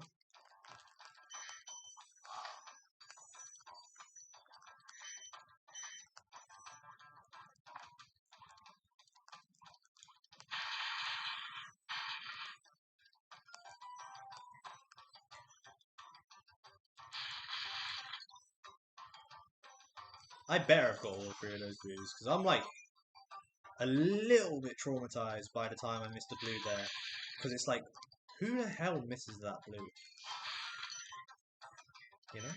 I better have got all 3 of those blues, because I'm like a little bit traumatized by the time I missed a blue there. Because it's like, who the hell misses that blue? You know?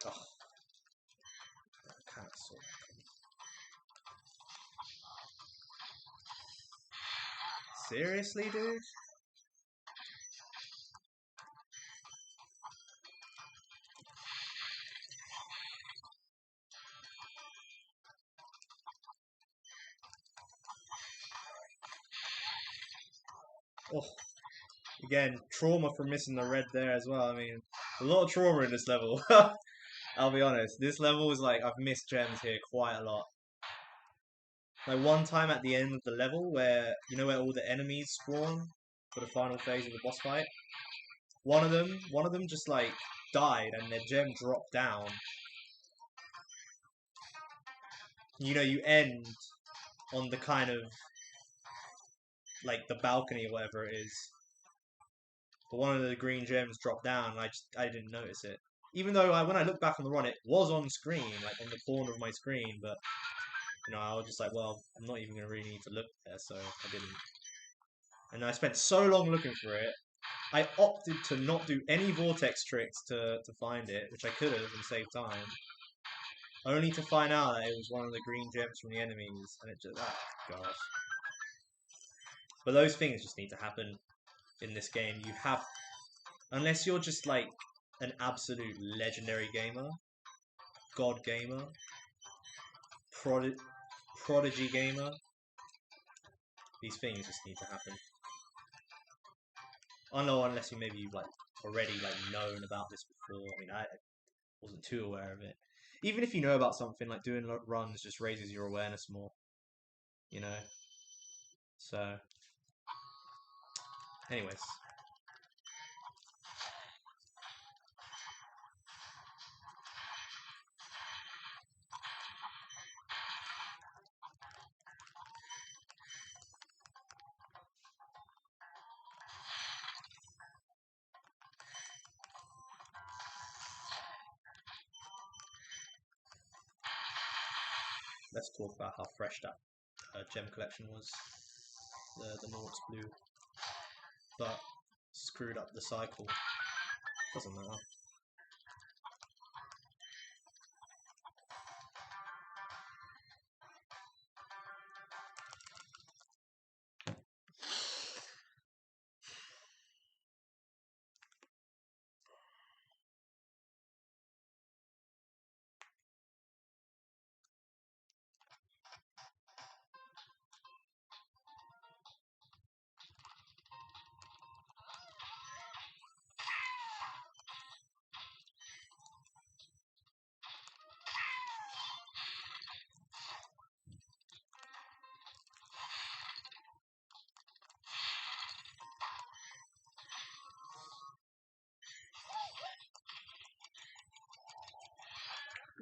Oh, cancel. Seriously, dude? Oh, again, trauma from missing the red there as well. I mean, a lot of trauma in this level. I'll be honest. This level is like, I've missed gems here quite a lot. Like one time at the end of the level where, you know where all the enemies spawn for the final phase of the boss fight? One of them just like died and their gem dropped down. You know, you end on the kind of like the balcony or whatever it is. But one of the green gems dropped down and I didn't notice it. Even though when I look back on the run, it was on screen, like on the corner of my screen, but you know, I was just like, well, I'm not even gonna really need to look there, so I didn't. And I spent so long looking for it, I opted to not do any vortex tricks to find it, which I could have and saved time. Only to find out that it was one of the green gems from the enemies, and it just, gosh. But those things just need to happen in this game. You have, unless you're just like an absolute legendary gamer, god gamer, prodigy gamer, these things just need to happen. I know, unless you maybe like already like known about this before. I mean, I wasn't too aware of it. Even if you know about something, like doing runs just raises your awareness more. You know. So, anyways. Let's talk about how fresh that gem collection was. The Nort's blue. But screwed up the cycle. Doesn't matter.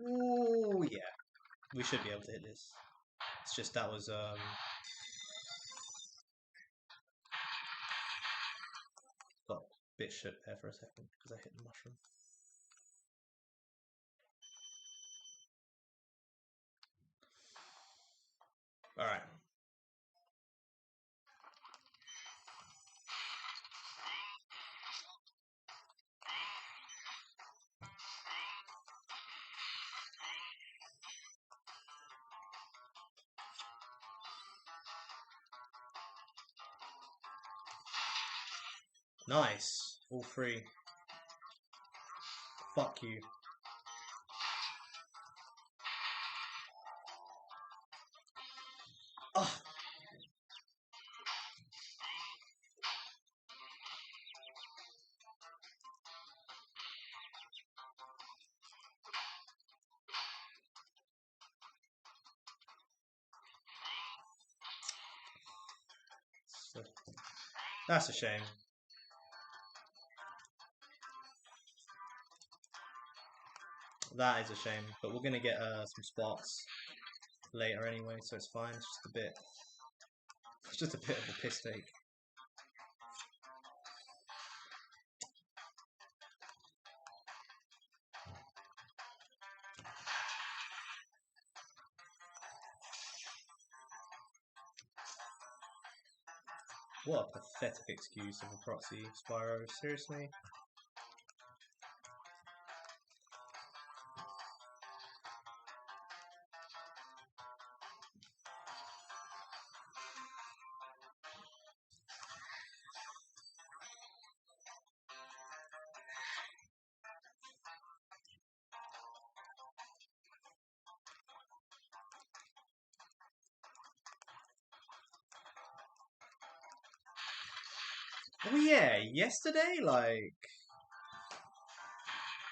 Ooh, yeah. We should be able to hit this. It's just that was, got a bit shook there for a second because I hit the mushroom. Alright. Nice. All 3. Fuck you. Ugh. That's a shame. That is a shame, but we're gonna get some sparks later anyway, so it's fine. It's just a bit of a piss take. What a pathetic excuse of a proxy, Spyro. Seriously? Oh yeah, yesterday, like,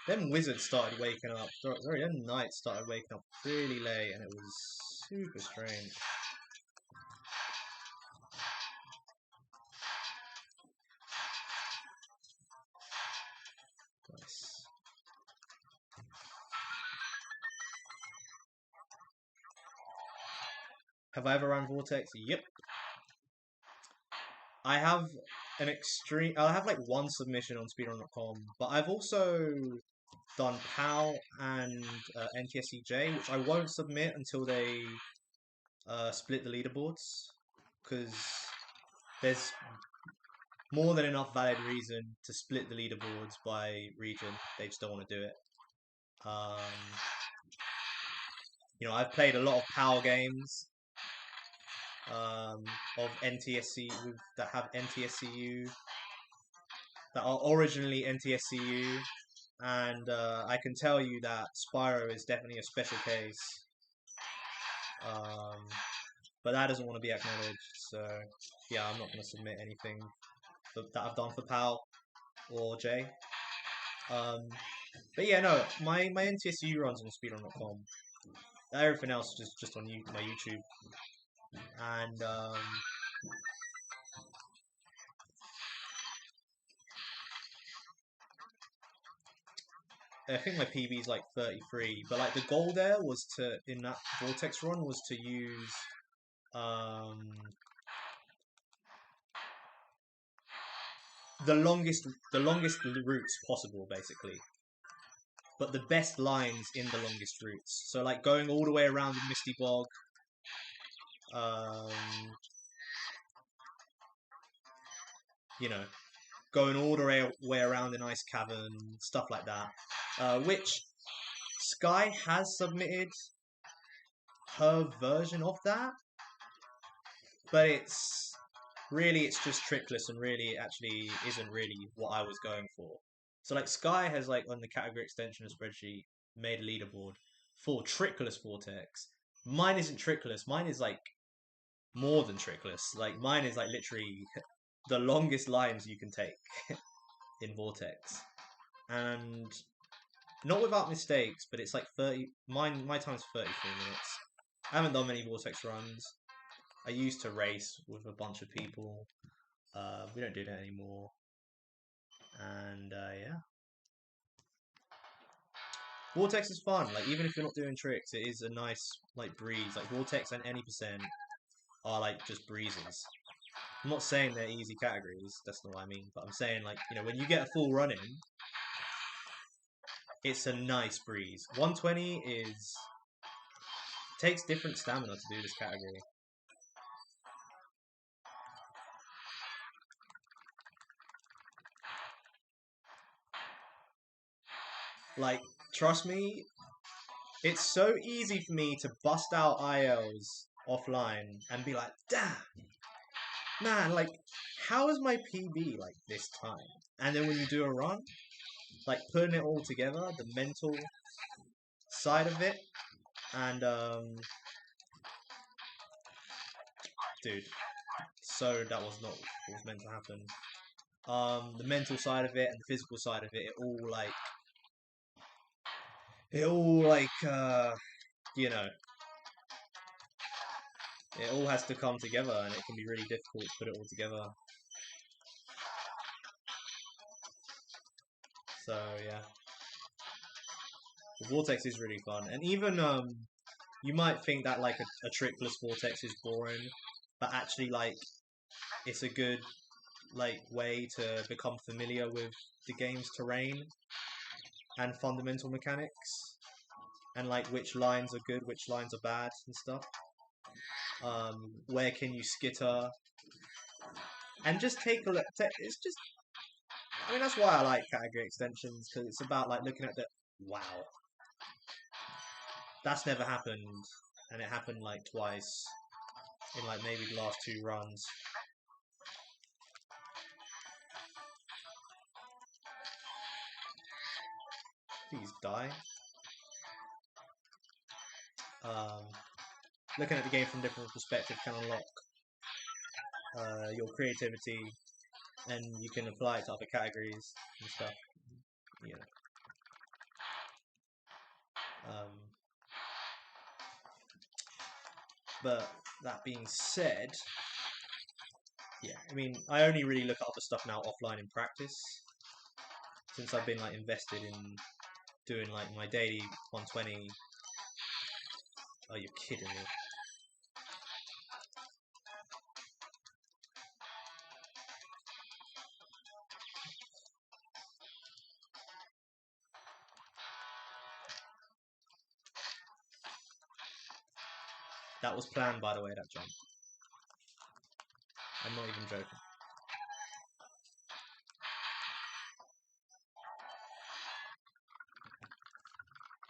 them wizards started waking up, sorry, them knights started waking up really late, and it was super strange. Nice. Have I ever run Vortex? Yep. I have an extreme. I have like one submission on speedrun.com, but I've also done PAL and ntsc-u, which I won't submit until they split the leaderboards, because there's more than enough valid reason to split the leaderboards by region. They just don't want to do it. You know, I've played a lot of PAL games of ntsc that have ntsc-u, that are originally ntsc-u, and I can tell you that Spyro is definitely a special case. But that doesn't want to be acknowledged, so yeah, I'm not going to submit anything that I've done for PAL or J. But yeah, no, my ntsc-u runs on speedrun.com. Everything else is just on my YouTube. And I think my PB is like 33, but like the goal there was to, in that Vortex run, was to use the longest routes possible, basically. But the best lines in the longest routes. So like going all the way around the Misty Bog, you know, going all the way around an ice cavern, stuff like that. Which Sky has submitted her version of that, but it's just trickless, and really it actually isn't really what I was going for. So like Sky has, like, on the category extension of spreadsheet, made a leaderboard for trickless Vortex. Mine isn't trickless, mine is like more than trickless. Like mine is like literally the longest lines you can take in Vortex. And not without mistakes, but it's like 30. My time's 33 minutes. I haven't done many Vortex runs. I used to race with a bunch of people. We don't do that anymore. And yeah. Vortex is fun. Like, even if you're not doing tricks, it is a nice like breeze. Like Vortex and any percent are like just breezes. I'm not saying they're easy categories. That's not what I mean. But I'm saying, like, you know, when you get a full run in, it's a nice breeze. 120 takes different stamina to do this category. Like, trust me, it's so easy for me to bust out ILs offline and be like, damn, man, like, how is my PB like this time? And then when you do a run, like, putting it all together, the mental side of it, and dude, so that was not what was meant to happen. The mental side of it and the physical side of it, it all you know, it all has to come together, and it can be really difficult to put it all together. So yeah, the Vortex is really fun, and even you might think that like a trickless Vortex is boring, but actually, like, it's a good like way to become familiar with the game's terrain and fundamental mechanics, and like which lines are good, which lines are bad, and stuff. Where can you skitter? and just take a look. It's just, I mean, that's why I like category extensions, because it's about like looking at the wow, that's never happened, and it happened like twice in like maybe the last 2 runs. Please die. Looking at the game from different perspectives can unlock your creativity, and you can apply it to other categories and stuff. You know. But that being said, yeah, I mean, I only really look at other stuff now offline in practice, since I've been like invested in doing like my daily 120. Oh, you're kidding me. That was planned, by the way, that jump. I'm not even joking.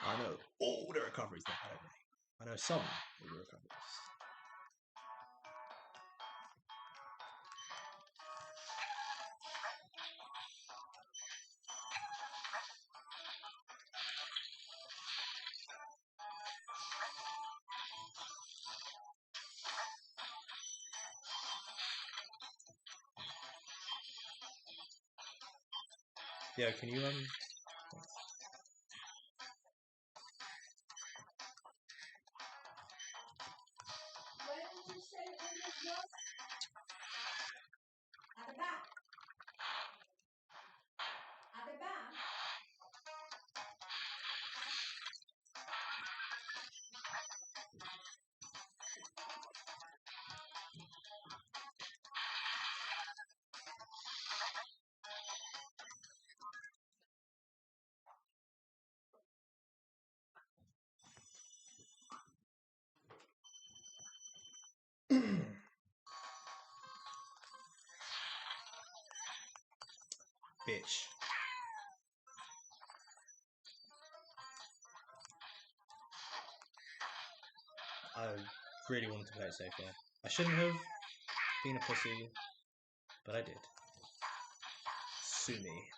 I know all the recoveries that I don't know. I know some of the recoveries. Yeah, can you Where did you say it was? At the back. At the back. bitch? I really wanted to play it safe there. I shouldn't have been a pussy, but I did. Sue me.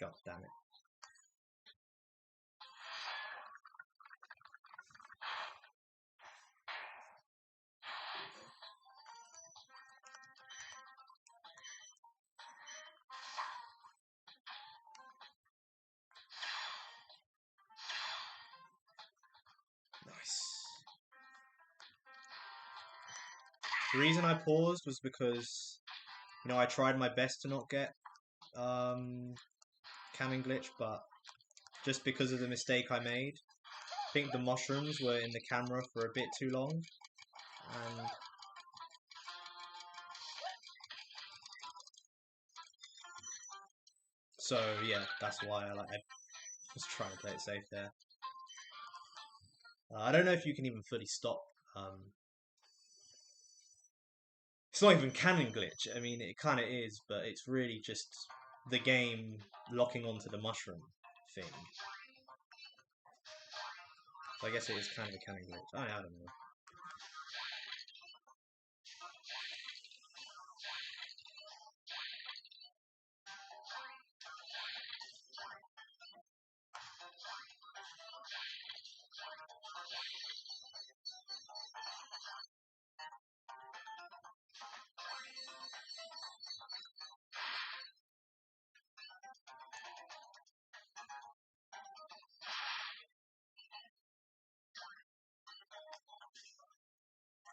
God damn it. Nice. The reason I paused was because, you know, I tried my best to not get camming glitch, but just because of the mistake I made, I think the mushrooms were in the camera for a bit too long, and so yeah, that's why I was trying to play it safe there. I don't know if you can even fully stop. It's not even canon glitch. I mean, it kind of is, but it's really just the game locking onto the mushroom thing. So I guess it is kind of a canon glitch. I don't know.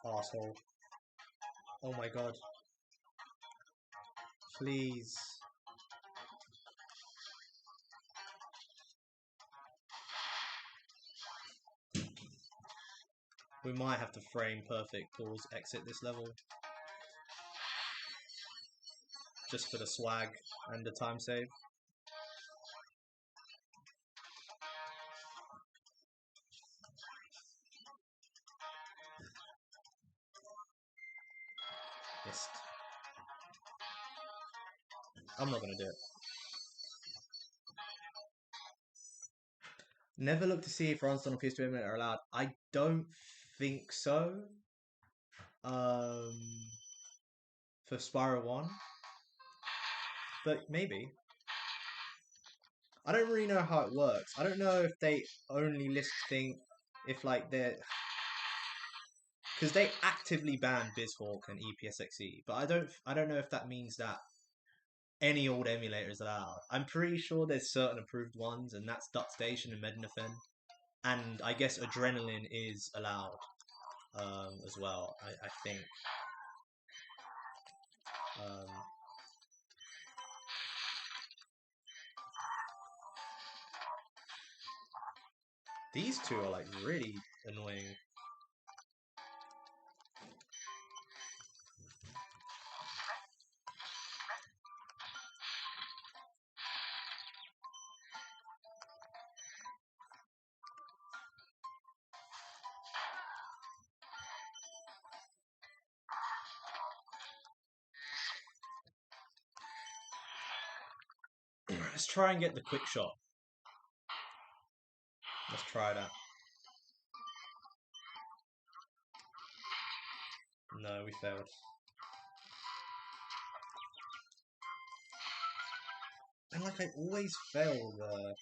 Asshole. Oh my god. Please. We might have to frame perfect pause exit this level. Just for the swag and the time save. Missed. I'm not gonna do it. Never look to see if runs done on PS2 emulator are allowed. I don't think so. For Spyro 1. But maybe. I don't really know how it works. I don't know if they only list things if like they're because they actively ban BizHawk and EPSXE, but I don't know if that means that any old emulator is allowed. I'm pretty sure there's certain approved ones, and that's DuckStation and Mednafen, and I guess Adrenaline is allowed as well. I think. These two are like really annoying. Let's try and get the quick shot. Let's try that. No, we failed. And like I always fail there.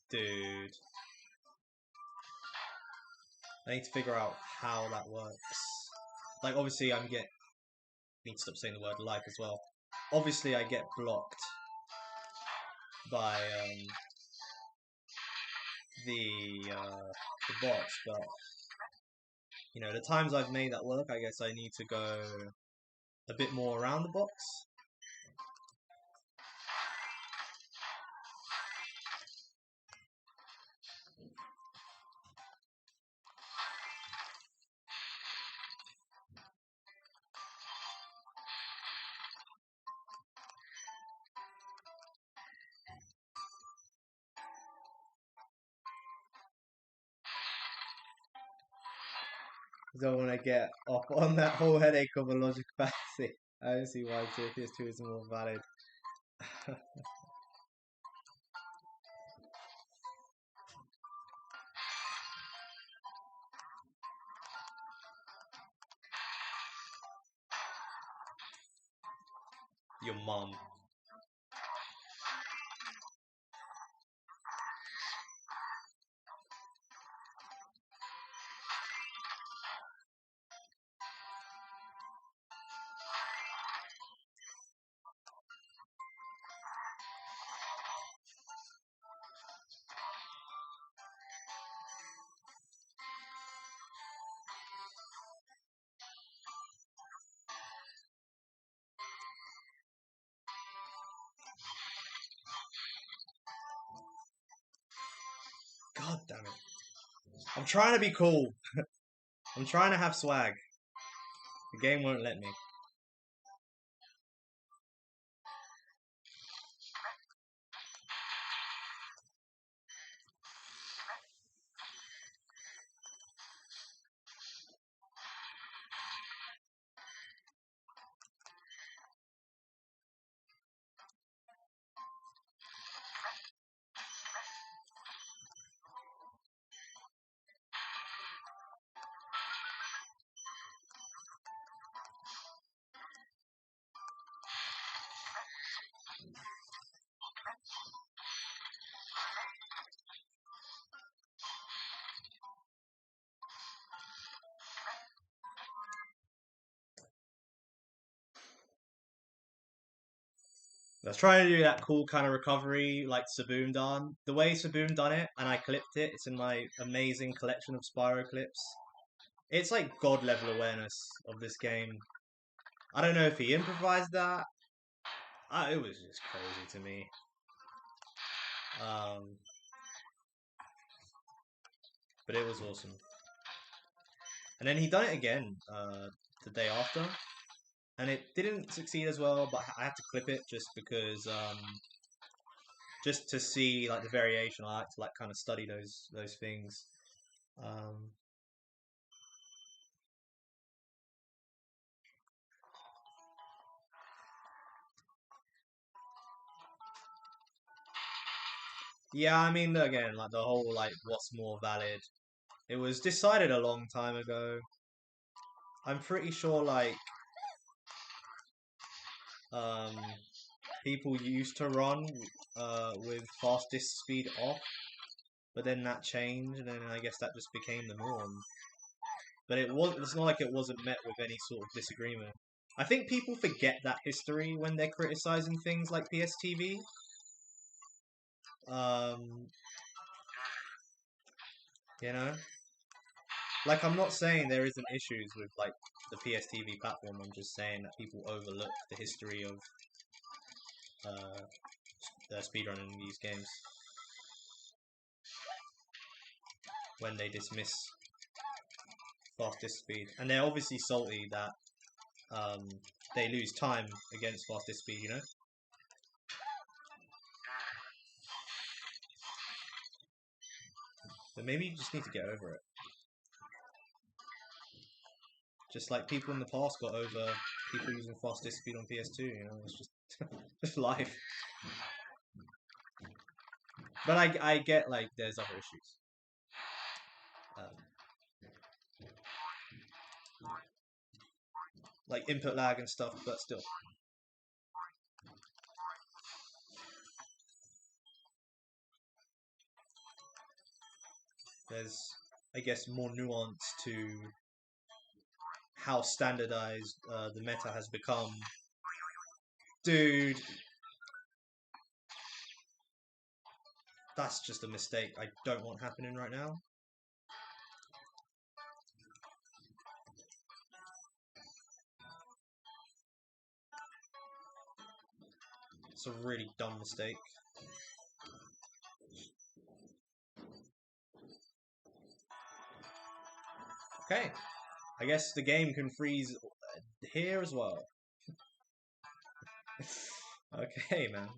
Dude. I need to figure out how that works. Like, obviously, need to stop saying the word like as well. Obviously, I get blocked by the bots, but you know, the times I've made that work, I guess I need to go a bit more around the box. Don't want to get off on that whole headache of a logic fallacy. I don't see why PS2 is more valid. Your mom. God damn it. I'm trying to be cool. I'm trying to have swag. The game won't let me. I was trying to do that cool kind of recovery like Saboom done. The way Saboom done it, and I clipped it, it's in my amazing collection of Spyro clips. It's like god level awareness of this game. I don't know if he improvised that. It was just crazy to me. but it was awesome. And then he done it again the day after, and it didn't succeed as well. But I had to clip it just because, just to see like the variation. I like to like kind of study those things. Yeah, I mean, again, like the whole like what's more valid. It was decided a long time ago. I'm pretty sure like people used to run with fastest speed off, but then that changed, and then I guess that just became the norm. But it's not like it wasn't met with any sort of disagreement. I think people forget that history when they're criticizing things like PSTV. You know? Like, I'm not saying there isn't issues with, like, the PSTV platform, I'm just saying that people overlook the history of speedrunning these games when they dismiss fastest speed. And they're obviously salty that they lose time against fastest speed, you know? But maybe you just need to get over it. Just like people in the past got over people using fastest speed on PS2, you know? It's just life. But I get, like, there's other issues. Like input lag and stuff, but still. There's, I guess, more nuance to how standardized the meta has become. Dude, that's just a mistake I don't want happening right now. It's a really dumb mistake. Okay, I guess the game can freeze here as well. Okay, man.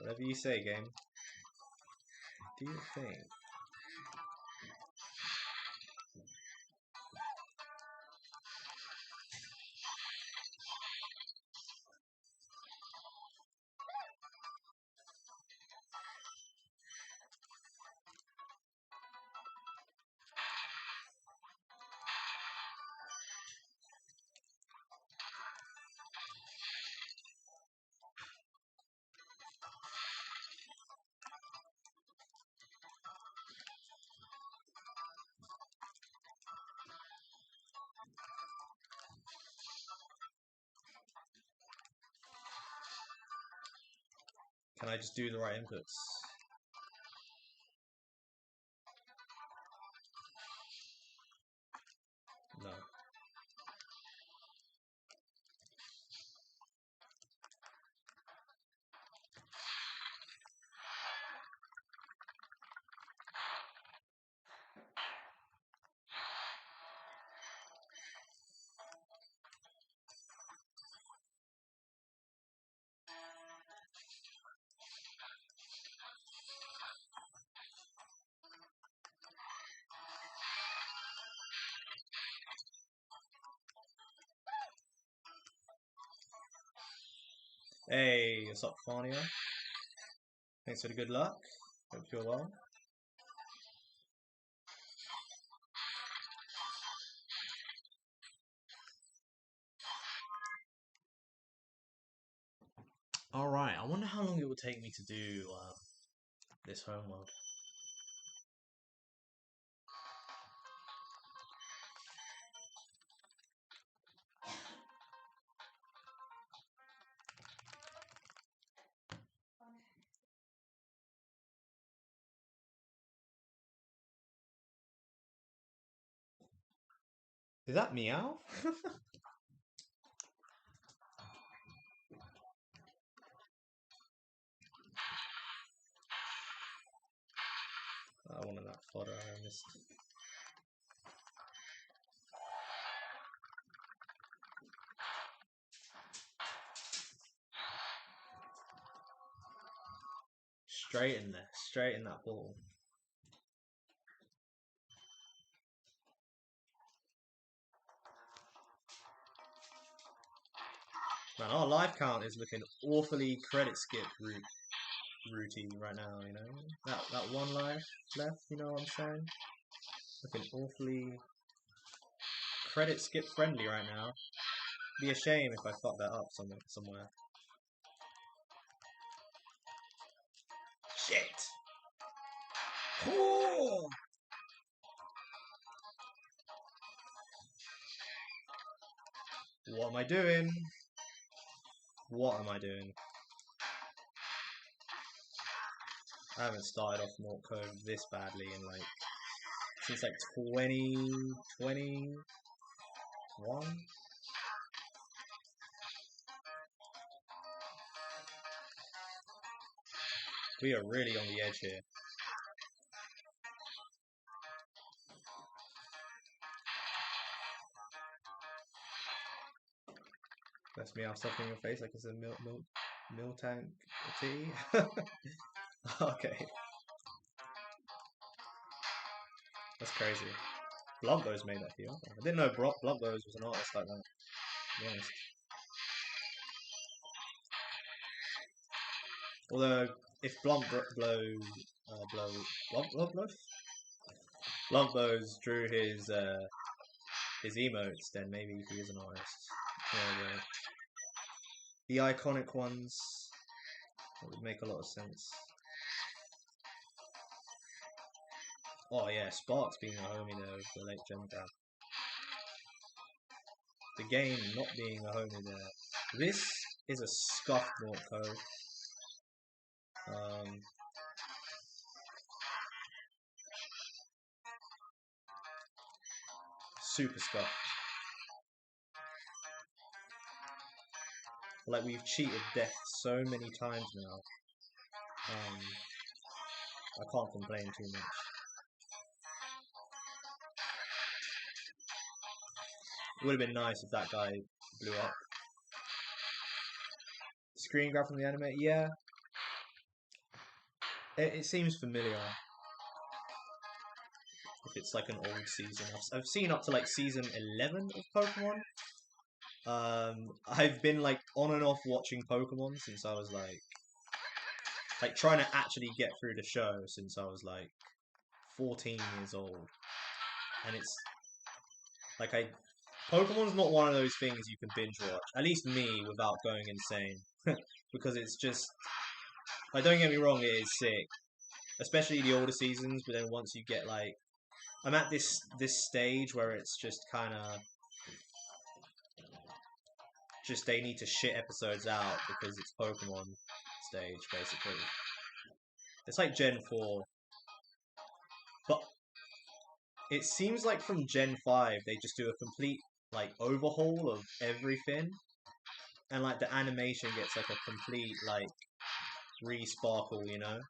Whatever you say, game. Do your thing. Can I just do the right inputs? No. Hey, what's up, Fania? Thanks for the good luck. Hope you're well. Alright, I wonder how long it would take me to do this homeworld. Is that meow? I wanted that fodder, I missed. straight in there, straight in that ball. Man, our life count is looking awfully credit skip routine right now, you know? That one life left, you know what I'm saying? Looking awfully credit skip friendly right now. Be a shame if I fuck that up somewhere. Shit! Oh! What am I doing? What am I doing? I haven't started off Mortal Code this badly in like since like 2021. We are really on the edge here. That's me. I'm stuffing your face like it's a milk tank tea. Okay, that's crazy. Bluntbows made that here. I didn't know Bluntbows was an artist like that. To be honest. Although if Bluntbows drew his emotes, then maybe he is an artist. Yeah. The iconic ones, that would make a lot of sense. Oh yeah, Sparks being a homie there with the late Gen Cab. The game not being a homie there. This is a scuffed Mortal Code. Super scuffed. Like, we've cheated death so many times now. I can't complain too much. It would have been nice if that guy blew up. Screen grab from the anime? Yeah. It seems familiar. If it's like an old season. I've seen up to like season 11 of Pokemon. I've been like on and off watching Pokemon since I was like trying to actually get through the show since I was like 14 years old. And it's like Pokemon's not one of those things you can binge watch. At least me, without going insane. Because it's just like, don't get me wrong, it is sick. Especially the older seasons, but then once you get like, I'm at this stage where it's just kind of just they need to shit episodes out because it's Pokemon stage, basically. It's like Gen 4. But it seems like from Gen 5 they just do a complete like overhaul of everything. And like the animation gets like a complete like re-sparkle, you know?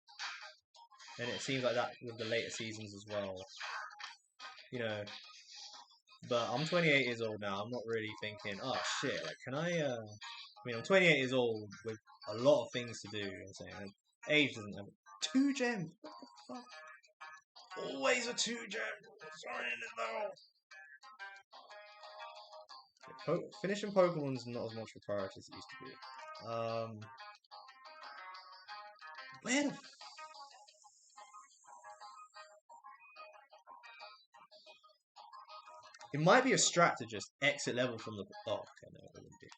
And it seems like that with the later seasons as well. You know, but I'm 28 years old now. I'm not really thinking, oh shit, like can I mean, I'm 28 years old with a lot of things to do, you know what I'm saying? Like, age doesn't have 2 gems. What the fuck? Always a 2 gem. Sorry in it though. Finishing Pokemon's not as much of a priority as it used to be. Where the It might be a strat to just exit level from the. Oh, okay, no, it wouldn't be.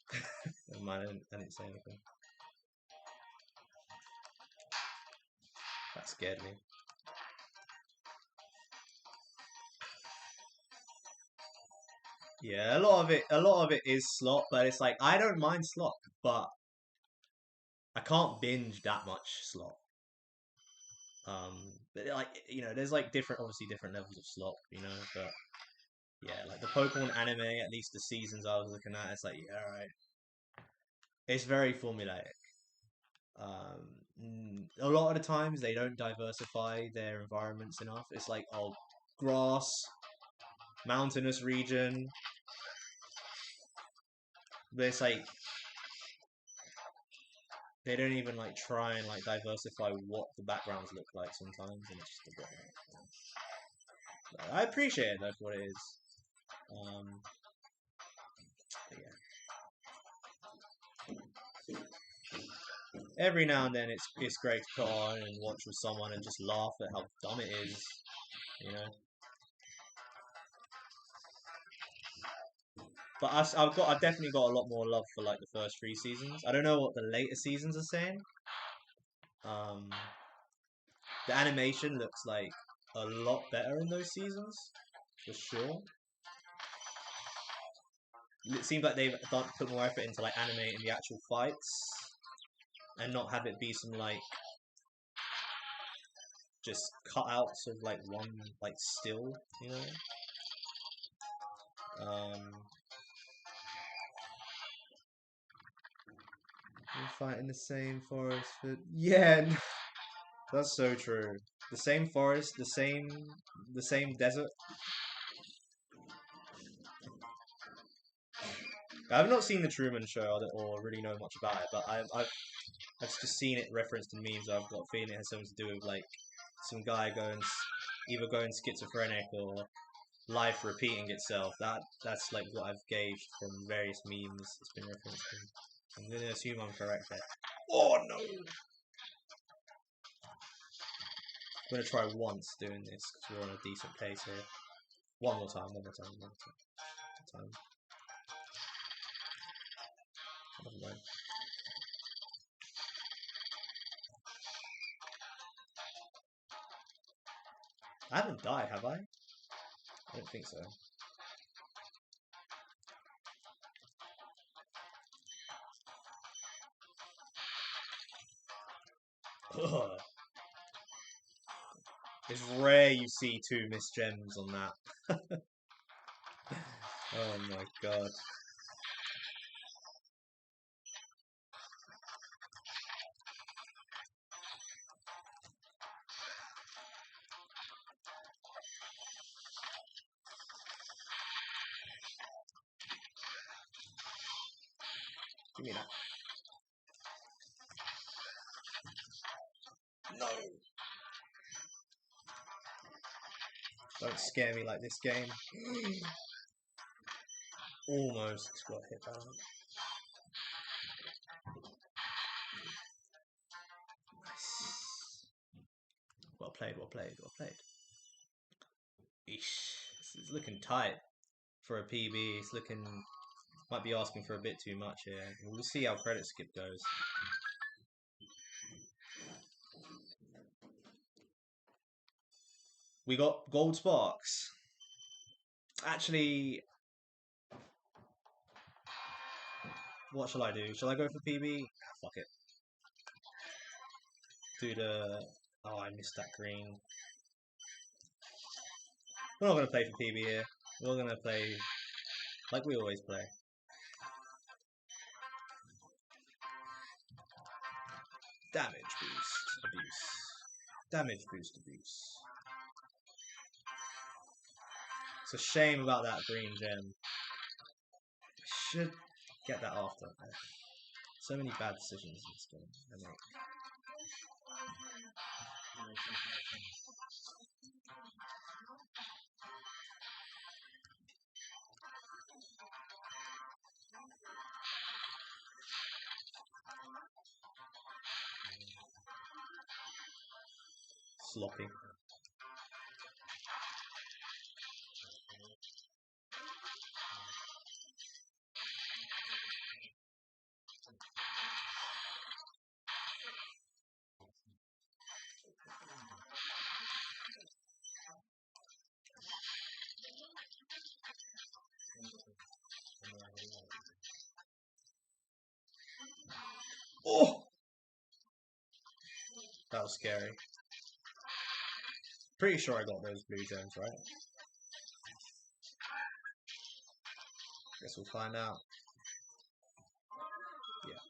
Never mind, I didn't say anything. That scared me. Yeah, a lot of it is slot, but it's like I don't mind slot, but I can't binge that much slot. But like, you know, there's like obviously different levels of slot, you know, but yeah, like the Pokemon anime, at least the seasons I was looking at, it's like, yeah, alright. It's very formulaic. A lot of the times they don't diversify their environments enough. It's like, oh, grass, mountainous region. But it's like They don't even like try and like diversify what the backgrounds look like sometimes, and it's just a bit like, I appreciate it though for what it is. But yeah. Every now and then it's great to put on and watch with someone and just laugh at how dumb it is, you know. But I've definitely got a lot more love for like the first 3 seasons. I don't know what the later seasons are saying. The animation looks like a lot better in those seasons, for sure. It seems like they've put more effort into like animating the actual fights, and not have it be some like just cutouts of like one like still, you know. We fight in the same forest, but yeah, that's so true. The same forest, the same desert. I've not seen the Truman Show or really know much about it, but I've just seen it referenced in memes. I've got a feeling it has something to do with like some guy either going schizophrenic or life repeating itself. That's like what I've gauged from various memes it's been referenced in. I'm gonna assume I'm correct there. Oh no! I'm gonna try once doing this because we're on a decent pace here. One more time. Never mind. I haven't died, have I? I don't think so. Ugh. It's rare you see 2 missed gems on that. Oh my god. Give me that. No! Don't scare me like this game. Almost got hit down. Nice. Well played. Eesh. This is looking tight for a PB. It's looking... Might be asking for a bit too much here. We'll see how credit skip goes. We got gold sparks. Actually, what shall I do? Shall I go for PB? Fuck it. Do the... Oh, I missed that green. We're not going to play for PB here. We're going to play like we always play. Damage boost, abuse. Damage boost, abuse. It's a shame about that green gem. Should get that after. So many bad decisions in this game. I make. Sloppy. Oh! That was scary. Pretty sure I got those blue gems, right? Guess we'll find out. Yeah.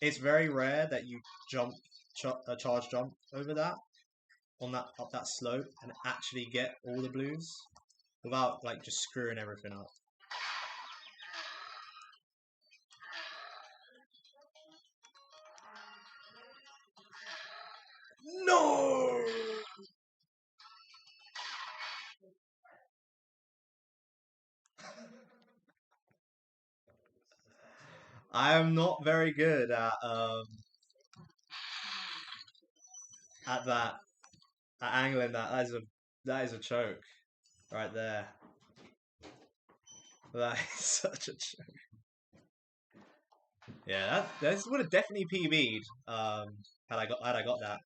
It's very rare that you charge jump over that, up that slope, and actually get all the blues without like just screwing everything up. No! I am not very good at that, at angling that. That is a choke right there. That is such a joke. Yeah, that would have definitely PB'd had I got that.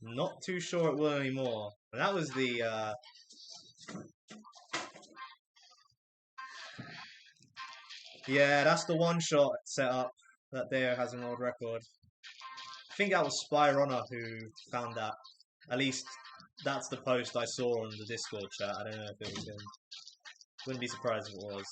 Not too sure it will anymore. And that was the yeah, that's the one shot setup that Deo has an old record. I think that was Spyro who found that. At least that's the post I saw on the Discord chat. I don't know if it was him. Wouldn't be surprised if it was.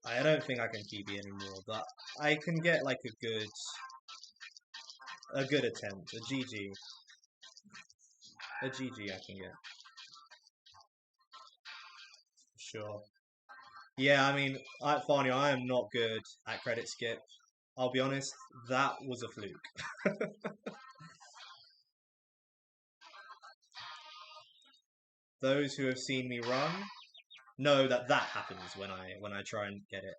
I don't think I can PB anymore, but I can get like a good attempt, a GG. A GG I can get. Sure. Yeah, I mean, Farnio, I am not good at credit skip. I'll be honest, that was a fluke. Those who have seen me run know that happens when I try and get it.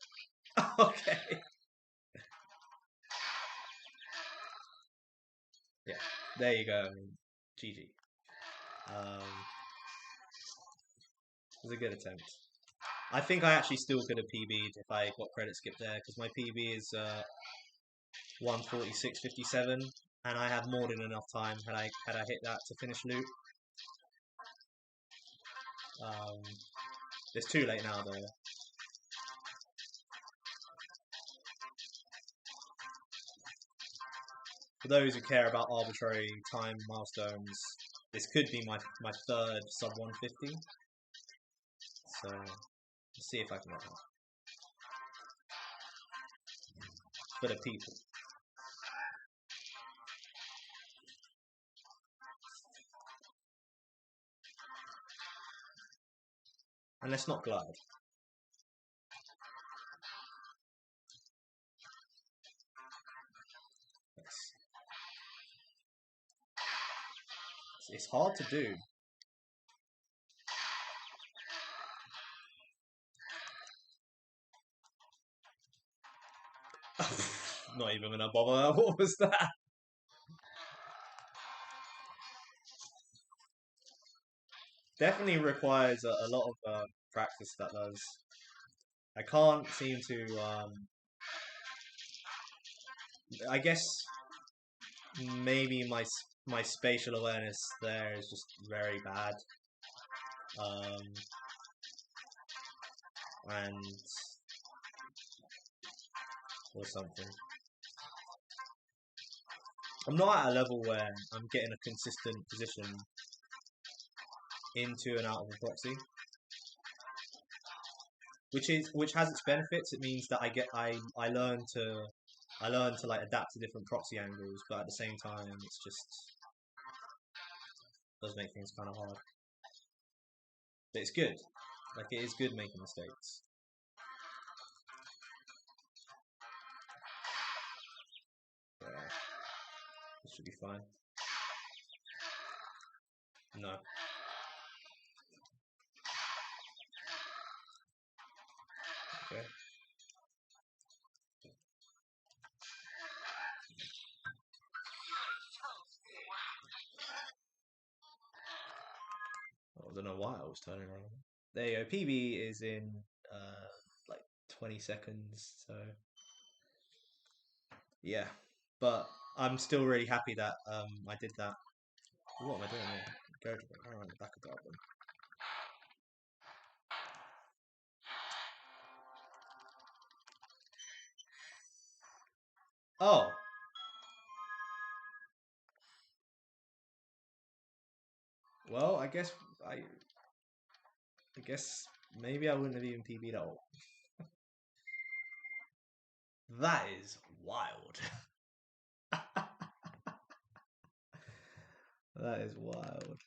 Okay. Yeah, there you go. GG. It was a good attempt. I think I actually still could have PB'd if I got credit skip there, because my PB is 1:46:57, and I have more than enough time had I hit that to finish loop. It's too late now though. For those who care about arbitrary time milestones, this could be my third sub 150. So let's see if I can get that. For the people. And let's not glide. It's hard to do. Not even gonna bother. What was that? Definitely requires a lot of practice, that does. I can't seem to I guess maybe my spatial awareness there is just very bad. And or something. I'm not at a level where I'm getting a consistent position into and out of a proxy, which has its benefits. It means that I learn to like adapt to different proxy angles, but at the same time, it's just does make things kind of hard. But it's good. Like, it is good making mistakes. Yeah. This should be fine. No. Okay. I don't know why I was turning around. There you go. PB is in like 20 seconds, so yeah. But I'm still really happy that I did that. What am I doing here? Go around the back of the album. Oh. Well, I guess maybe I wouldn't have even PB'd at all. That is wild. That is wild.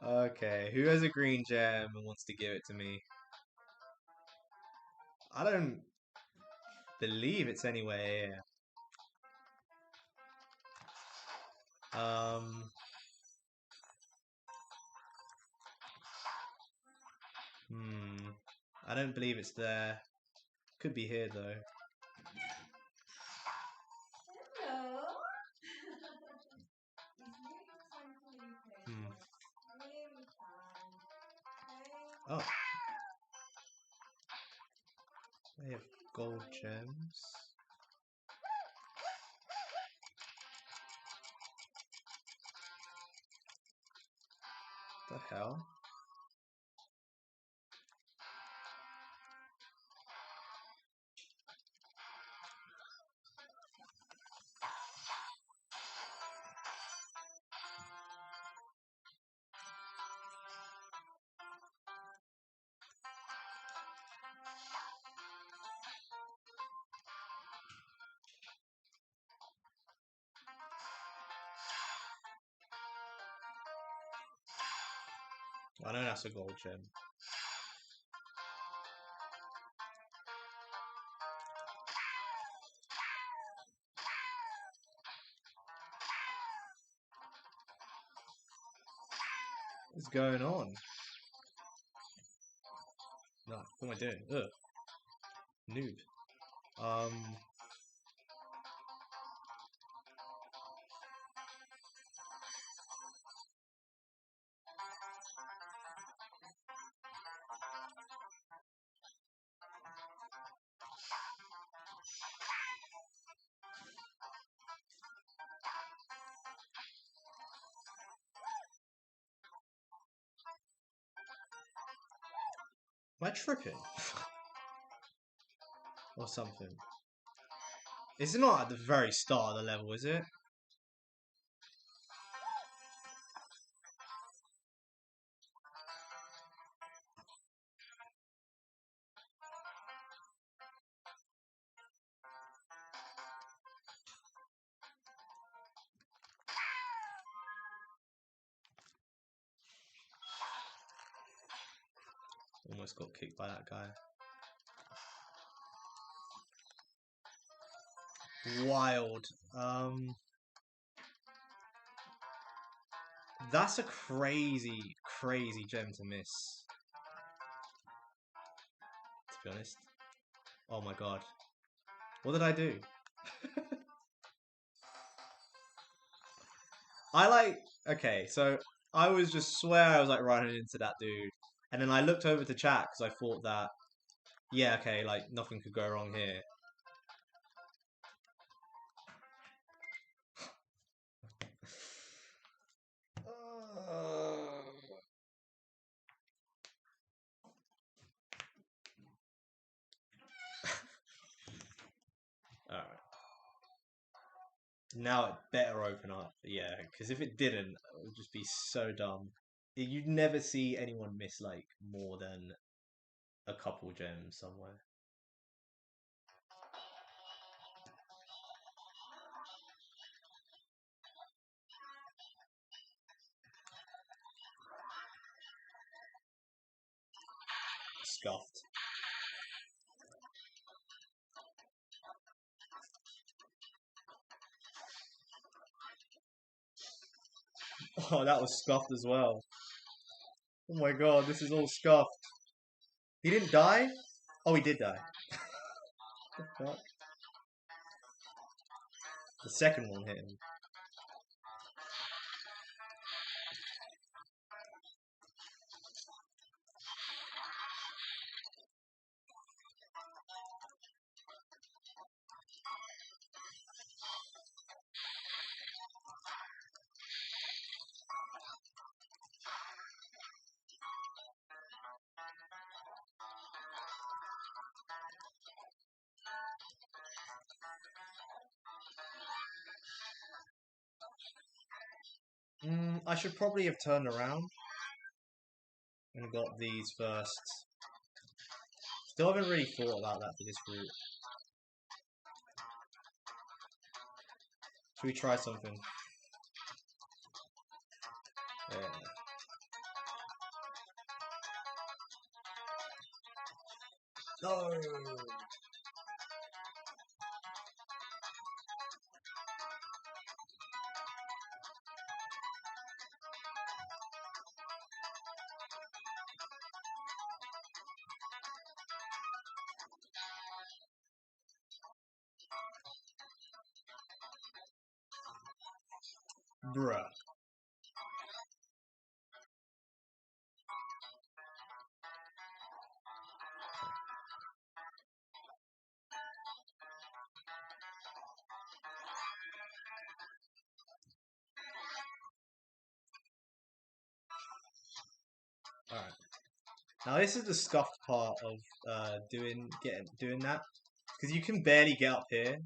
Okay, who has a green gem and wants to give it to me? I don't believe it's anywhere here. I don't believe it's there. Could be here though. Hello. It's nearly time to leave here. Nearly time. Okay. Oh. They have gold gems. The hell? I know that's a gold gem. What's going on? No, what am I doing? Ugh. Noob. Am I tripping? Or something? It's not at the very start of the level, is it? Almost got kicked by that guy. Wild. That's a crazy, crazy gem to miss. To be honest. Oh my god. What did I do? Okay, so I was just swear I was like running into that dude. And then I looked over to chat because I thought that, yeah, okay, like nothing could go wrong here. Alright. Now it better open up. Yeah, because if it didn't, it would just be so dumb. You'd never see anyone miss like more than a couple gems somewhere. Scuffed. Oh, that was scuffed as well. Oh my god, this is all scuffed. He didn't die? Oh, he did die. What the fuck? The second one hit him. I should probably have turned around and got these first. Still haven't really thought about that for this route. Should we try something? Yeah. No. Bruh. Alright. Now this is the scuffed part of doing that. Because you can barely get up here.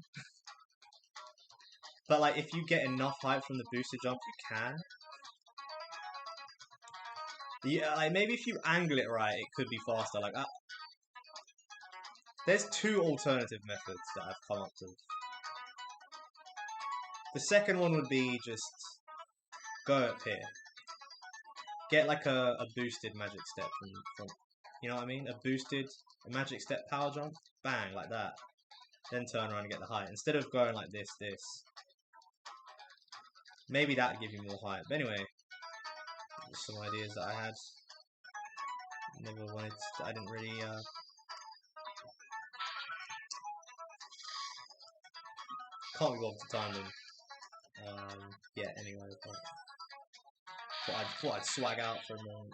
But like if you get enough height from the booster jump you can. Yeah, like maybe if you angle it right it could be faster like that. There's two alternative methods that I've come up with. The second one would be just go up here. Get like a boosted magic step from you know what I mean? A magic step power jump, bang, like that. Then turn around and get the height. Instead of going like this. Maybe that'd give you more height. But anyway, just some ideas that I had. I didn't really can't be bothered to time them. Yeah, anyway, thought I'd swag out for a moment.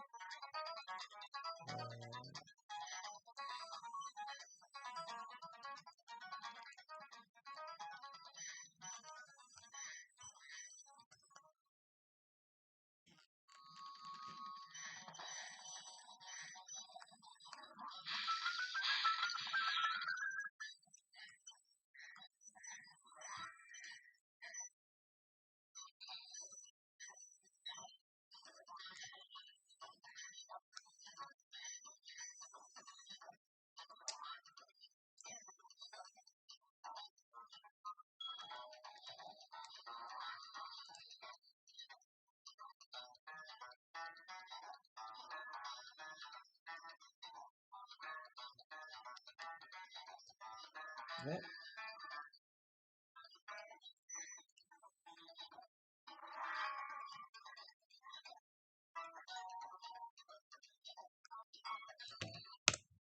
Yeah.